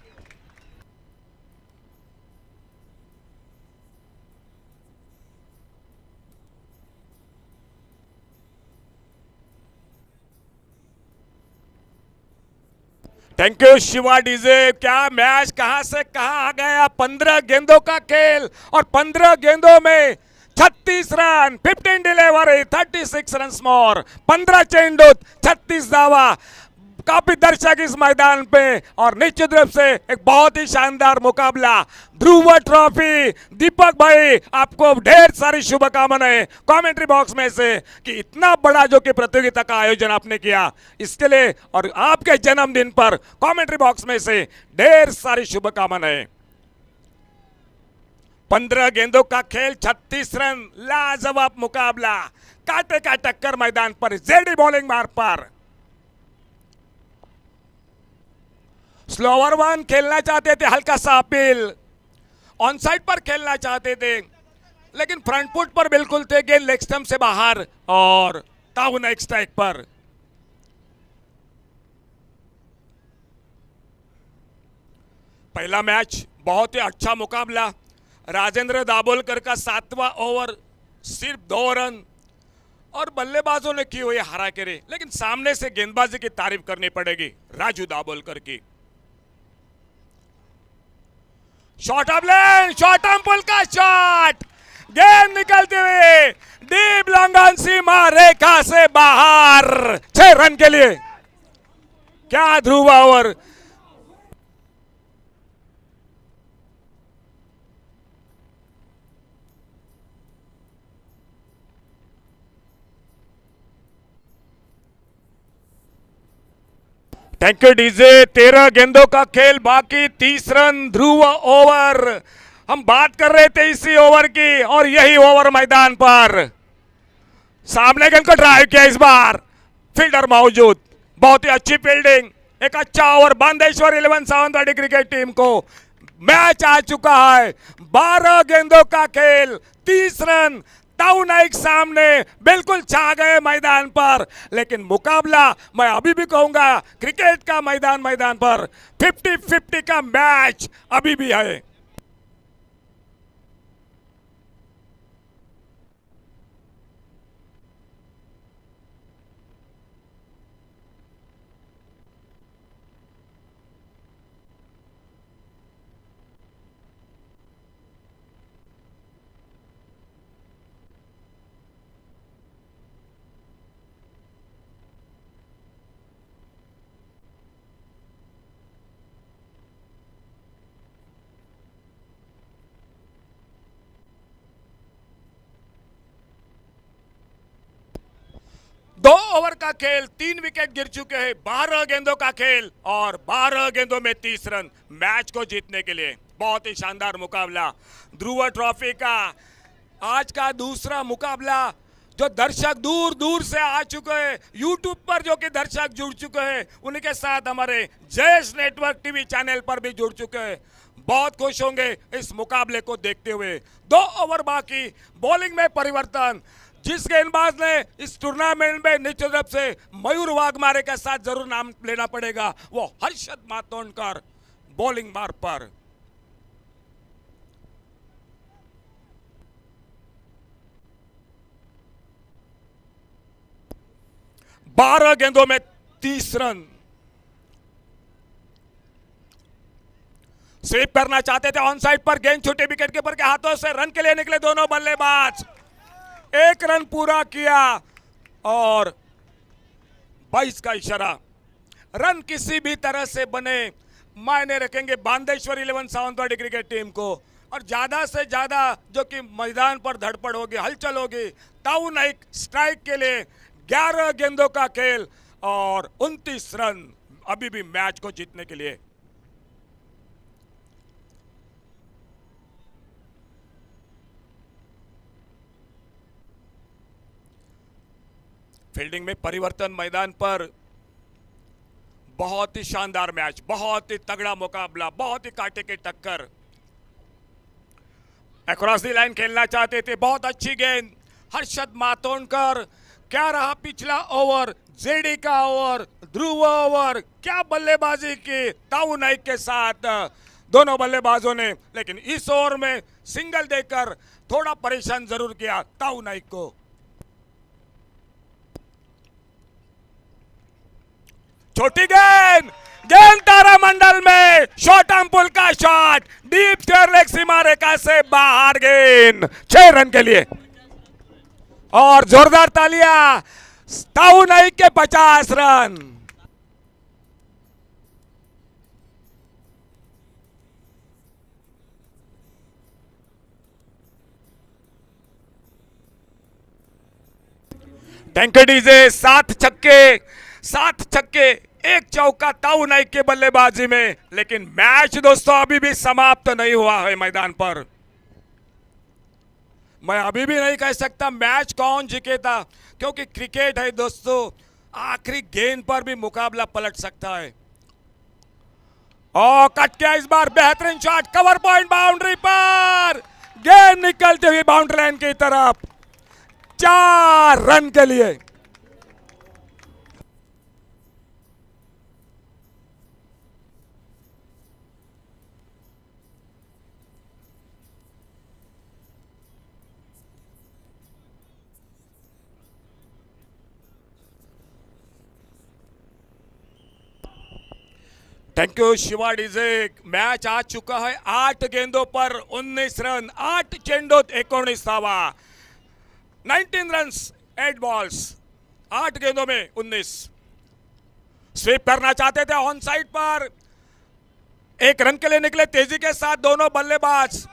Thank you Shiva DJ. क्या मैच कहां से कहां आ गया। 15 गेंदों का खेल और 15 गेंदों में 36 रन, 15 डिलीवरी, 36 रन मोर, 15 चेंडू, 36 दावा। काफी दर्शक इस मैदान पे, और निश्चित रूप से एक बहुत ही शानदार मुकाबला। ध्रुव ट्रॉफी दीपक भाई, आपको ढेर सारी शुभकामनाएं कमेंट्री बॉक्स में से कि इतना बड़ा जो कि प्रतियोगिता का आयोजन आपने किया, इसके लिए और आपके जन्मदिन पर कमेंट्री बॉक्स में से ढेर सारी शुभकामनाएं। 15 गेंदों का खेल, 36 रन, लाजवाब मुकाबला, कांटे का टक्कर मैदान पर। जेडी बॉलिंग मार पर स्लोअर वन खेलना चाहते थे, हल्का सा अपील, ऑन साइड पर खेलना चाहते थे, लेकिन फ्रंट फुट पर बिल्कुल थे, गेंद लेग स्टंप से बाहर, और ताऊ नाइक स्ट्राइक पर। पहला मैच बहुत ही अच्छा मुकाबला। राजेंद्र दाभोलकर का 7वां ओवर सिर्फ 2 रन, और बल्लेबाजों ने की हुई हाराकेरी, लेकिन सामने से गेंदबाजी की तारीफ करनी पड़ेगी राजू दाभोलकर की। शॉट ऑफ लेन, शॉट ऑन पुल का शॉट, गेंद निकलती हुई डीप लॉन्ग ऑन सीमा रेखा से बाहर, 6 रन के लिए। क्या Dhruv over. Thank you DJ. 13 गेंदों का खेल बाकी, 30 रन, ध्रुव ओवर। हम बात कर रहे थे इसी ओवर की, और यही ओवर मैदान पर। सामने गेंद को ड्राइव किया, इस बार फील्डर मौजूद, बहुत ही अच्छी फील्डिंग, एक अच्छा over Bandeshwar 11 Sawantwadi cricket team को। मैच आ चुका है, 12 गेंदों का खेल, 30 रन, ताऊ नाइक सामने बिल्कुल छा गए मैदान पर, लेकिन मुकाबला मैं अभी भी कहूंगा क्रिकेट का मैदान पर 50-50 का मैच अभी भी है। दो ओवर का खेल, 3 विकेट गिर चुके हैं, 12 गेंदों का खेल और 12 गेंदों में 30 रन मैच को जीतने के लिए। बहुत ही शानदार मुकाबला। ध्रुव ट्रॉफी का आज का दूसरा मुकाबला, जो दर्शक दूर दूर से आ चुके हैं, यूट्यूब पर जो कि दर्शक जुड़ चुके हैं, उनके साथ हमारे जयेश नेटवर्क टीवी चैनल पर भी जुड़ चुके हैं। बहुत खुश होंगे इस मुकाबले को देखते हुए। 2 ओवर बाकी, बॉलिंग में परिवर्तन। जिस गेंदबाज ने इस टूर्नामेंट में निश्चित रूप से मयूर वाघमारे के साथ जरूर नाम लेना पड़ेगा, वो हर्षद मातोंडकर बॉलिंग मार पर। बारह गेंदों में 30 रन। स्वीप करना चाहते थे ऑन साइड पर, गेंद छूटी विकेट कीपर के हाथों से, रन के लिए निकले दोनों बल्लेबाज। 1 रन पूरा किया और 22 का इशारा। रन किसी भी तरह से बने मायने रखेंगे बांदेश्वर 11 सावंतवाड़ी क्रिकेट टीम को, और ज्यादा से ज्यादा जो कि मैदान पर धड़पड़ होगी, हलचल होगी। ताऊ नाइक स्ट्राइक के लिए 11 गेंदों का खेल और 29 रन अभी भी मैच को जीतने के लिए। फील्डिंग में परिवर्तन मैदान पर। बहुत ही शानदार मैच, बहुत ही तगड़ा मुकाबला, बहुत ही कांटे की टक्कर। अक्रॉस द लाइन खेलना चाहते थे, बहुत अच्छी गेंद हर्षद मातोंडकर। क्या रहा पिछला ओवर, जेडी का ओवर, ध्रुव ओवर, क्या बल्लेबाजी की ताऊ नाइक के साथ दोनों बल्लेबाजों ने, लेकिन इस ओवर में सिंगल देकर थोड़ा परेशान जरूर किया ताऊ नाइक को। छोटी गेंद, गेंद तारामंडल में, शॉर्ट आर्म पुल का शॉट, डीप स्क्वायर लेग सीमा रेखा से बाहर, गेंद 6 रन के लिए। और जोरदार तालियां ताऊ नाइक के 50 रन। टेंकडीजे 7 छक्के 1 चौका ताऊ नाइक के बल्लेबाजी में। लेकिन मैच दोस्तों अभी भी समाप्त नहीं हुआ है मैदान पर। मैं अभी भी नहीं कह सकता मैच कौन जीतेगा, क्योंकि क्रिकेट है दोस्तों, आखिरी गेंद पर भी मुकाबला पलट सकता है। और कट किया इस बार, बेहतरीन शॉट, कवर पॉइंट बाउंड्री पर, गेंद निकलती हुई बाउंड्री लाइन की तरफ, 4 रन के लिए। Thank you Shiva DJ. Match आ चुका है 8 गेंदों पर 19 रन, 8 चेंडूत 19 धावा, 19 रन्स 8 बॉल्स, 8 गेंदों में 19। स्वीप करना चाहते थे ऑन साइड पर, 1 रन के लिए निकले तेजी के साथ दोनों बल्लेबाज,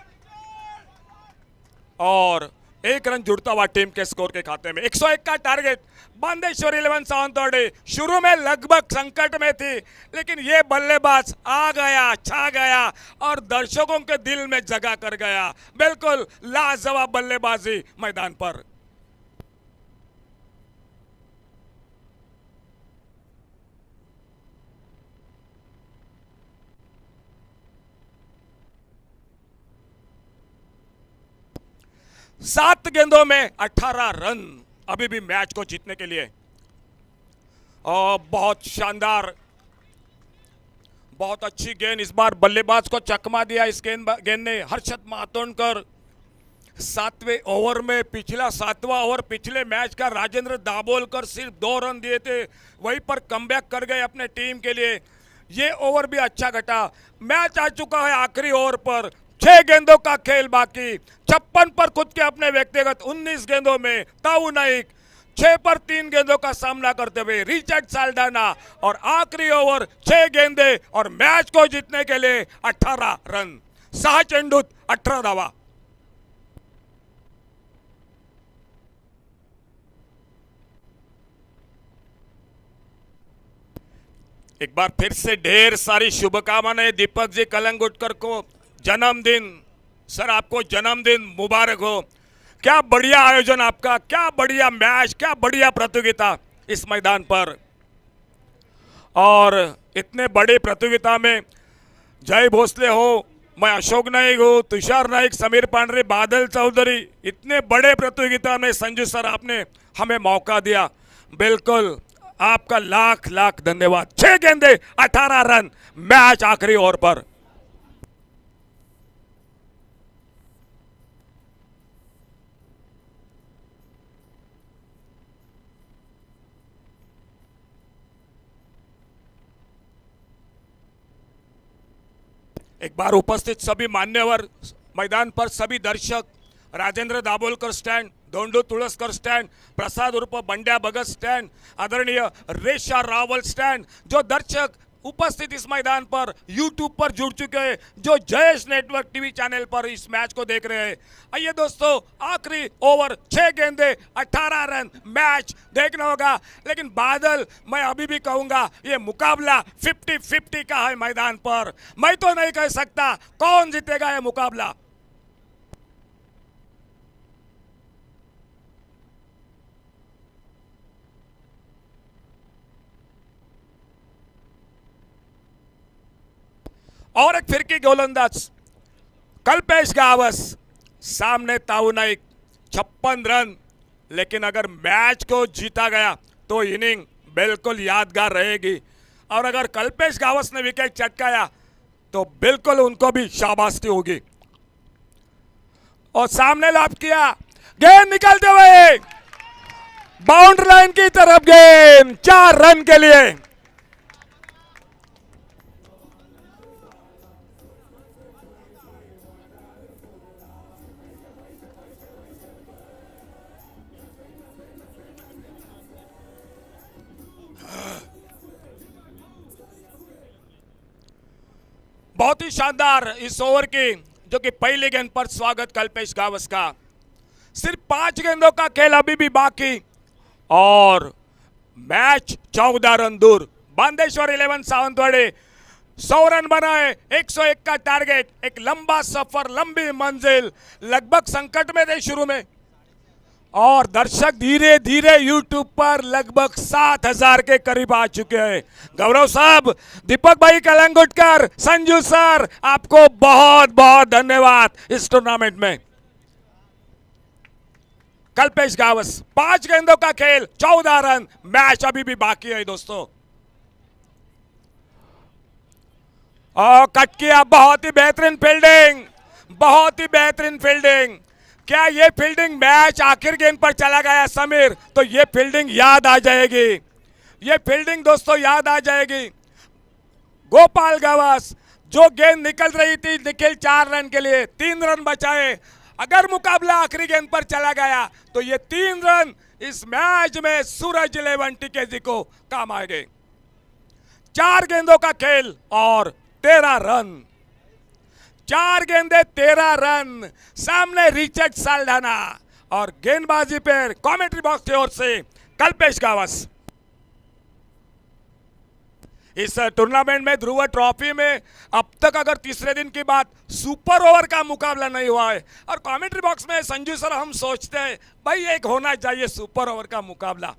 और 1 रन जुड़ता हुआ टीम के स्कोर के खाते में। 101 का टारगेट। बांदेश्वर 11 सावंतवाड़ी शुरू में लगभग संकट में थी, लेकिन ये बल्लेबाज आ गया, छा गया और दर्शकों के दिल में जगह कर गया। बिल्कुल लाजवाब बल्लेबाजी मैदान पर। सात गेंदों में 18 रन अभी भी मैच को जीतने के लिए। और बहुत शानदार, बहुत अच्छी गेंद इस बार बल्लेबाज को चकमा दिया इस गेंद ने। हर्षद मातोंडकर 7वें ओवर में, पिछला 7वां ओवर पिछले मैच का राजेंद्र दाभोलकर सिर्फ 2 रन दिए थे, वहीं पर कमबैक कर गए अपने टीम के लिए। ये ओवर भी अच्छा घटा। मैच आ चुका है आखिरी ओवर पर, 6 गेंदों का खेल बाकी। 56 पर खुद के अपने व्यक्तिगत 19 गेंदों में ताऊ नाइक 6 पर 3 गेंदों का सामना करते हुए रिचर्ड साल्डाना, और आखिरी ओवर 6 गेंदे और मैच को जीतने के लिए 18 रन, 6 चेंडूत 18 धावा। एक बार फिर से ढेर सारी शुभकामनाएं दीपक जी कलंगुटकर को। जन्मदिन सर, आपको जन्मदिन मुबारक हो। क्या बढ़िया आयोजन आपका, क्या बढ़िया मैच, क्या बढ़िया प्रतियोगिता इस मैदान पर। और इतने बड़ी प्रतियोगिता में जय भोसले हो, मैं अशोक नाइक हूँ, तुषार नाइक, समीर पांडरे, बादल चौधरी, इतने बड़े प्रतियोगिता में संजू सर आपने हमें मौका दिया, बिल्कुल आपका लाख लाख धन्यवाद। 6 गेंदे 18 रन, मैच आखिरी ओवर पर। एक बार उपस्थित सभी मान्यवर, मैदान पर सभी दर्शक, राजेंद्र दाभोलकर स्टैंड, दोंडू तुळसकर स्टैंड, प्रसाद उर्फ बंड्या भगत स्टैंड, आदरणीय रेशा रावल स्टैंड, जो दर्शक उपस्थित इस मैदान पर यूट्यूब पर जुड़ चुके हैं, जो जयेश नेटवर्क टीवी चैनल पर इस मैच को देख रहे हैं। आइए दोस्तों, आखिरी ओवर 6 गेंदे 18 रन, मैच देखना होगा। लेकिन बादल, मैं अभी भी कहूंगा ये मुकाबला 50-50 का है मैदान पर। मैं तो नहीं कह सकता कौन जीतेगा ये मुकाबला। और एक फिरकी गोलंदाज कल्पेश गावस, सामने ताऊ नाइक 56 रन। लेकिन अगर मैच को जीता गया तो इनिंग बिल्कुल यादगार रहेगी, और अगर कल्पेश गावस ने विकेट चटकाया तो बिल्कुल उनको भी शाबाशी होगी। और सामने लाभ किया, गेंद निकलते हुए बाउंड्री लाइन की तरफ, गेंद 4 रन के लिए। बहुत ही शानदार इस ओवर की, जो कि पहली गेंद पर स्वागत कल्पेश गावस का। सिर्फ 5 गेंदों का खेल अभी भी बाकी और मैच 14 रन दूर। बांदेश्वर 11 सावंतवाड़ी 100 रन बनाए, 101 का टारगेट। एक लंबा सफर, लंबी मंजिल, लगभग संकट में थे शुरू में, और दर्शक धीरे धीरे यूट्यूब पर लगभग 7000 के करीब आ चुके हैं। गौरव साहब, दीपक भाई कलंगुटकर, संजू सर, आपको बहुत बहुत धन्यवाद इस टूर्नामेंट में। कल्पेश गावस 5 गेंदों का खेल, 14 रन, मैच अभी भी बाकी है दोस्तों। और कट किया, बहुत ही बेहतरीन फील्डिंग, बहुत ही बेहतरीन फील्डिंग। क्या ये फील्डिंग मैच आखिर गेंद पर चला गया समीर, तो ये फील्डिंग याद आ जाएगी, ये फील्डिंग दोस्तों याद आ जाएगी। गोपाल गावस, जो गेंद निकल रही थी निखिल 4 रन के लिए, 3 रन बचाए। अगर मुकाबला आखिरी गेंद पर चला गया तो ये 3 रन इस मैच में सूरज 11 टीकेजी को काम आएंगे। 4 गेंदों का खेल और 13 रन, 4 गेंदे 13 रन। सामने रिचर्ड साल्ढाना, और गेंदबाजी पर कमेंट्री बॉक्स की ओर से कल्पेश गावस। इस टूर्नामेंट में ध्रुव ट्रॉफी में अब तक अगर तीसरे दिन की बात, सुपर ओवर का मुकाबला नहीं हुआ है। और कमेंट्री बॉक्स में संजू सर हम सोचते हैं भाई एक होना चाहिए सुपर ओवर का मुकाबला।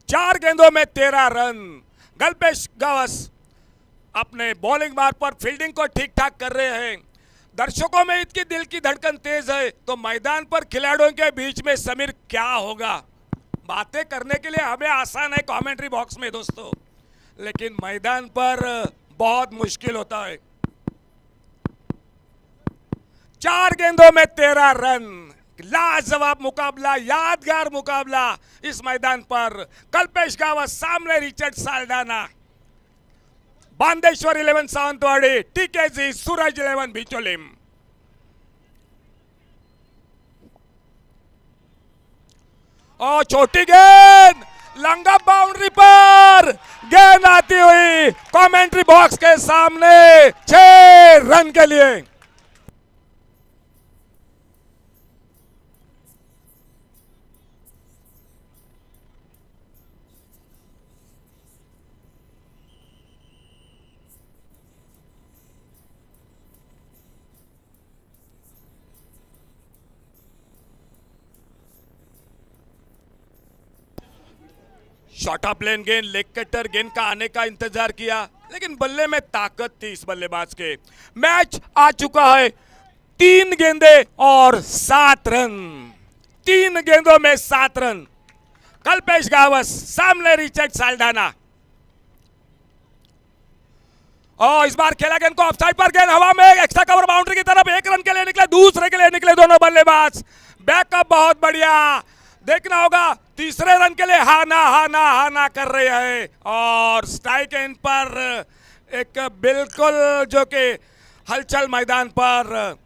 4 गेंदों में 13 रन। कल्पेश गावस अपने बॉलिंग मार्ग पर फील्डिंग को ठीक ठाक कर रहे हैं। दर्शकों में इतनी दिल की धड़कन तेज है, तो मैदान पर खिलाड़ियों के बीच में समीर क्या होगा, बातें करने के लिए हमें आसान है कमेंट्री बॉक्स में दोस्तों, लेकिन मैदान पर बहुत मुश्किल होता है। 4 गेंदों में 13 रन, लाजवाब मुकाबला, यादगार मुकाबला इस मैदान पर। कल्पेश गावस, सामने रिचर्ड साल्ढाना। बांदेश्वर 11 सावंतवाड़ी, टीकेजी, सूरज 11 बिचोलिम। और छोटी गेंद, लंगा बाउंड्री पर गेंद आती हुई कमेंट्री बॉक्स के सामने, 6 रन के लिए। शॉर्ट ऑफ लेन गेंद, लेग कटर गेंद का आने का इंतजार किया, लेकिन बल्ले में ताकत थी इस बल्लेबाज के। मैच आ चुका है 3 गेंदे और 7 रन, 3 गेंदों में 7 रन। कल्पेश गावस, सामने रिचर्ड साल्ढाना। और इस बार खेला गेंद को ऑफसाइड पर, गेंद हवा में, एक्स्ट्रा कवर बाउंड्री की तरफ। 1 रन के लिए निकले, दूसरे के लिए निकले दोनों बल्लेबाज। बैकअप बहुत बढ़िया, देखना होगा तीसरे रन के लिए हाना कर रहे हैं। और स्ट्राइक एंड पर एक बिल्कुल जो कि हलचल मैदान पर।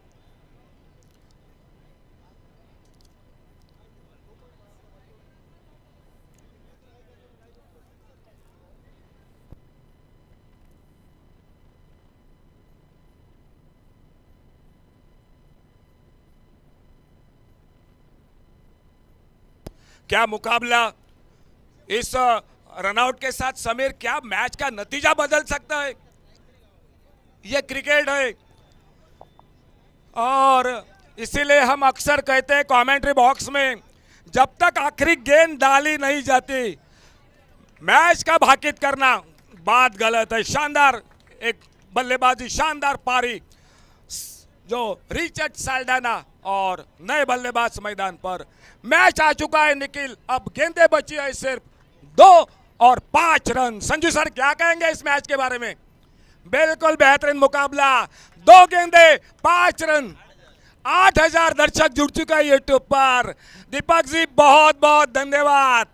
क्या मुकाबला, इस रनआउट के साथ समीर क्या मैच का नतीजा बदल सकता है। यह क्रिकेट है, और इसीलिए हम अक्सर कहते हैं कमेंट्री बॉक्स में, जब तक आखिरी गेंद डाली नहीं जाती, मैच का भाकित करना बात गलत है। शानदार एक बल्लेबाजी, शानदार पारी जो रिचर्ड साल्डाना और नए बल्लेबाज मैदान पर। मैच आ चुका है निखिल, अब गेंदें बची है सिर्फ 2 और 5 रन। संजू सर क्या कहेंगे इस मैच के बारे में? बिल्कुल बेहतरीन मुकाबला, 2 गेंदें 5 रन। 8000 दर्शक जुड़ चुका है यूट्यूब पर। दीपक जी बहुत बहुत धन्यवाद,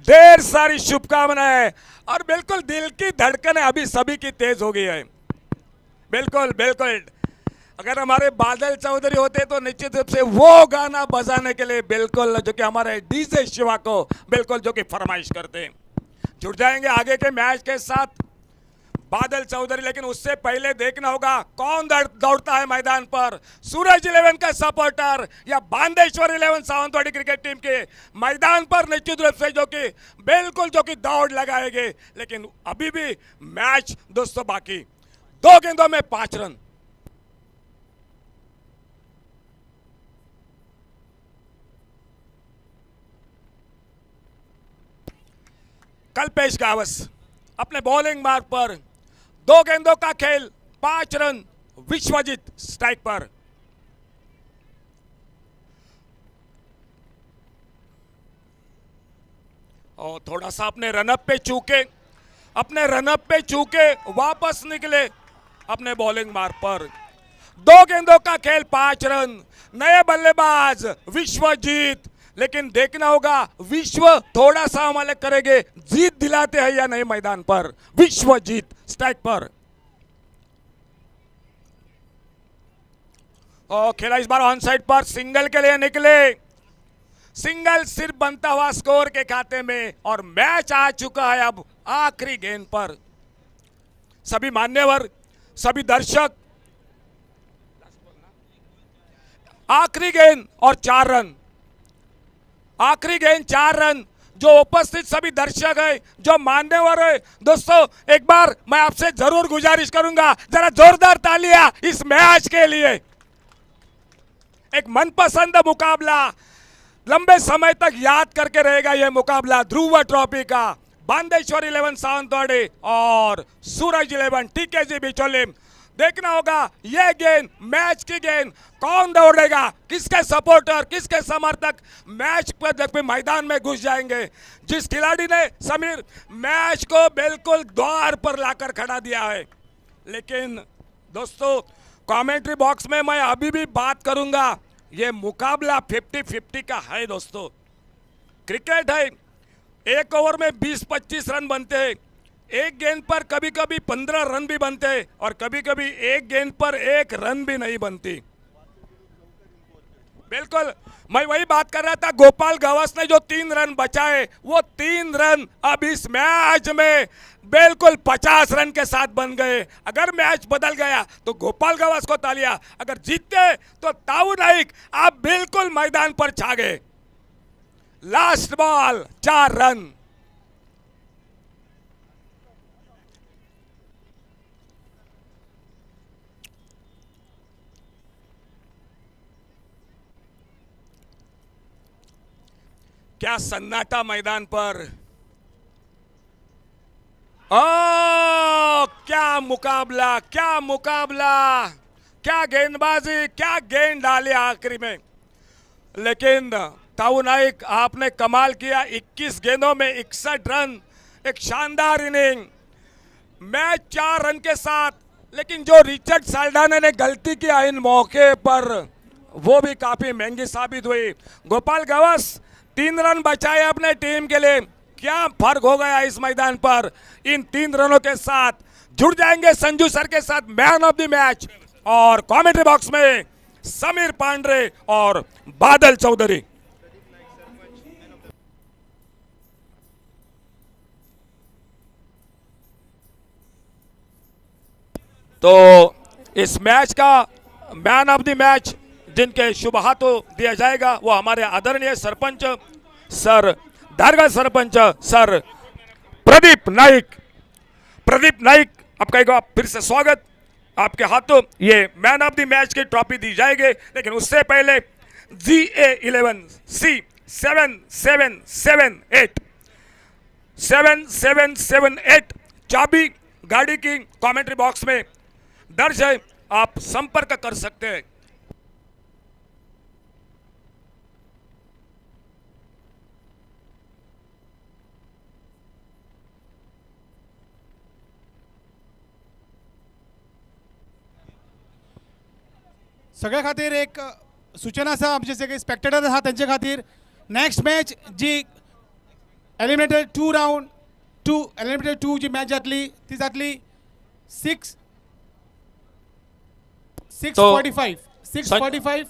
ढेर सारी शुभकामनाएं और बिल्कुल दिल की धड़कनें अभी सभी की तेज हो गई है। बिल्कुल बिल्कुल, अगर हमारे बादल चौधरी होते तो निश्चित रूप से वो गाना बजाने के लिए बिल्कुल जो कि हमारे डीजे शिवा को बिल्कुल जो कि फरमाइश करते हैं। जुड़ जाएंगे आगे के मैच के साथ बादल चौधरी, लेकिन उससे पहले देखना होगा कौन दौड़ता है मैदान पर। सूरज 11 का सपोर्टर या बांदेश्वर 11 सावंतवाड़ी क्रिकेट टीम के मैदान पर निश्चित रूप से जो कि बिल्कुल जो कि दौड़ लगाएंगे। लेकिन अभी भी मैच दोस्तों बाकी, 2 गेंदों में 5 रन। कल्पेश गावस अपने बॉलिंग मार्ग पर 2 गेंदों का खेल, 5 रन। विश्वजीत स्ट्राइक पर। और थोड़ा सा अपने रनअप पे चूके वापस निकले अपने बॉलिंग मार्ग पर। 2 गेंदों का खेल, 5 रन। नए बल्लेबाज विश्वजीत, लेकिन देखना होगा विश्व थोड़ा सा हमारे करेंगे, जीत दिलाते हैं या नहीं मैदान पर। विश्वजीत स्ट्राइक पर। और खेला इस बार ऑन साइड पर, सिंगल के लिए निकले। सिंगल सिर्फ बनता हुआ स्कोर के खाते में और मैच आ चुका है अब आखिरी गेंद पर। सभी मान्यवर, सभी दर्शक, आखिरी गेंद और 4 रन। आखिरी गेंद 4 रन। जो उपस्थित सभी दर्शक है, जो मान्यवर है, दोस्तों एक बार मैं आपसे जरूर गुजारिश करूंगा, जरा जोरदार तालियां इस मैच के लिए। एक मनपसंद मुकाबला, लंबे समय तक याद करके रहेगा यह मुकाबला ध्रुव ट्रॉफी का। बांदेश्वर 11 सावंतवाड़ी और सूरज 11 टीकेजी बिचौलिम। देखना होगा यह गेंद, मैच की गेंद, कौन दौड़ेगा, किसके सपोर्टर, किसके समर्थक मैच पर जब मैदान में घुस जाएंगे। जिस खिलाड़ी ने समीर मैच को बिल्कुल द्वार पर लाकर खड़ा दिया है। लेकिन दोस्तों कमेंट्री बॉक्स में मैं अभी भी बात करूंगा, यह मुकाबला 50-50 का है दोस्तों। क्रिकेट है, एक ओवर में 20-25 रन बनते हैं। एक गेंद पर कभी कभी 15 रन भी बनते हैं और कभी कभी एक गेंद पर 1 रन भी नहीं बनती। बिल्कुल मैं वही बात कर रहा था, गोपाल गवास ने जो 3 रन बचाए, वो 3 रन अब इस मैच में बिल्कुल 50 रन के साथ बन गए। अगर मैच बदल गया तो गोपाल गवास को तालियां, अगर जीतते तो ताऊ नाइक आप बिल्कुल मैदान पर छा गए। Last ball 4 run. क्या सन्नाटा मैदान पर। क्या मुकाबला, क्या मुकाबला, क्या गेंदबाजी, क्या गेंद डाले आखिरी में। लेकिन ताऊ नाइक आपने कमाल किया, 21 गेंदों में 61 रन, एक शानदार इनिंग। मैच 4 रन के साथ, लेकिन जो रिचर्ड साल्डाना ने गलती किया इन मौके पर, वो भी काफी महंगी साबित हुई। गोपाल गवास 3 रन बचाए अपने टीम के लिए। क्या फर्क हो गया इस मैदान पर। इन 3 रनों के साथ जुड़ जाएंगे संजू सर के साथ मैन ऑफ द मैच और कमेंट्री बॉक्स में समीर पांडे और बादल चौधरी। तो इस मैच का मैन ऑफ द मैच जिनके शुभ हाथों दिया जाएगा वो हमारे आदरणीय सरपंच सर, दारगा सरपंच सर प्रदीप नाइक। प्रदीप नाइक, आपका एक बार फिर से स्वागत। आपके हाथों ये मैन ऑफ द मैच की ट्रॉफी दी जाएगी, लेकिन उससे पहले GA11C7778 7778 चाबी गाड़ी की कमेंट्री बॉक्स में दर्ज है, आप संपर्क कर सकते हैं। सगळ्या खातीर एक सूचना आसा, आमचे सगळे स्पेक्टेटर आहा त्यांच्या खातीर नेक्स्ट मॅच जी एलिमिनेटेड 2 राउंड 2 एलिमिनेटेड 2 जी मॅच जातली ती जातली 6:45 6:45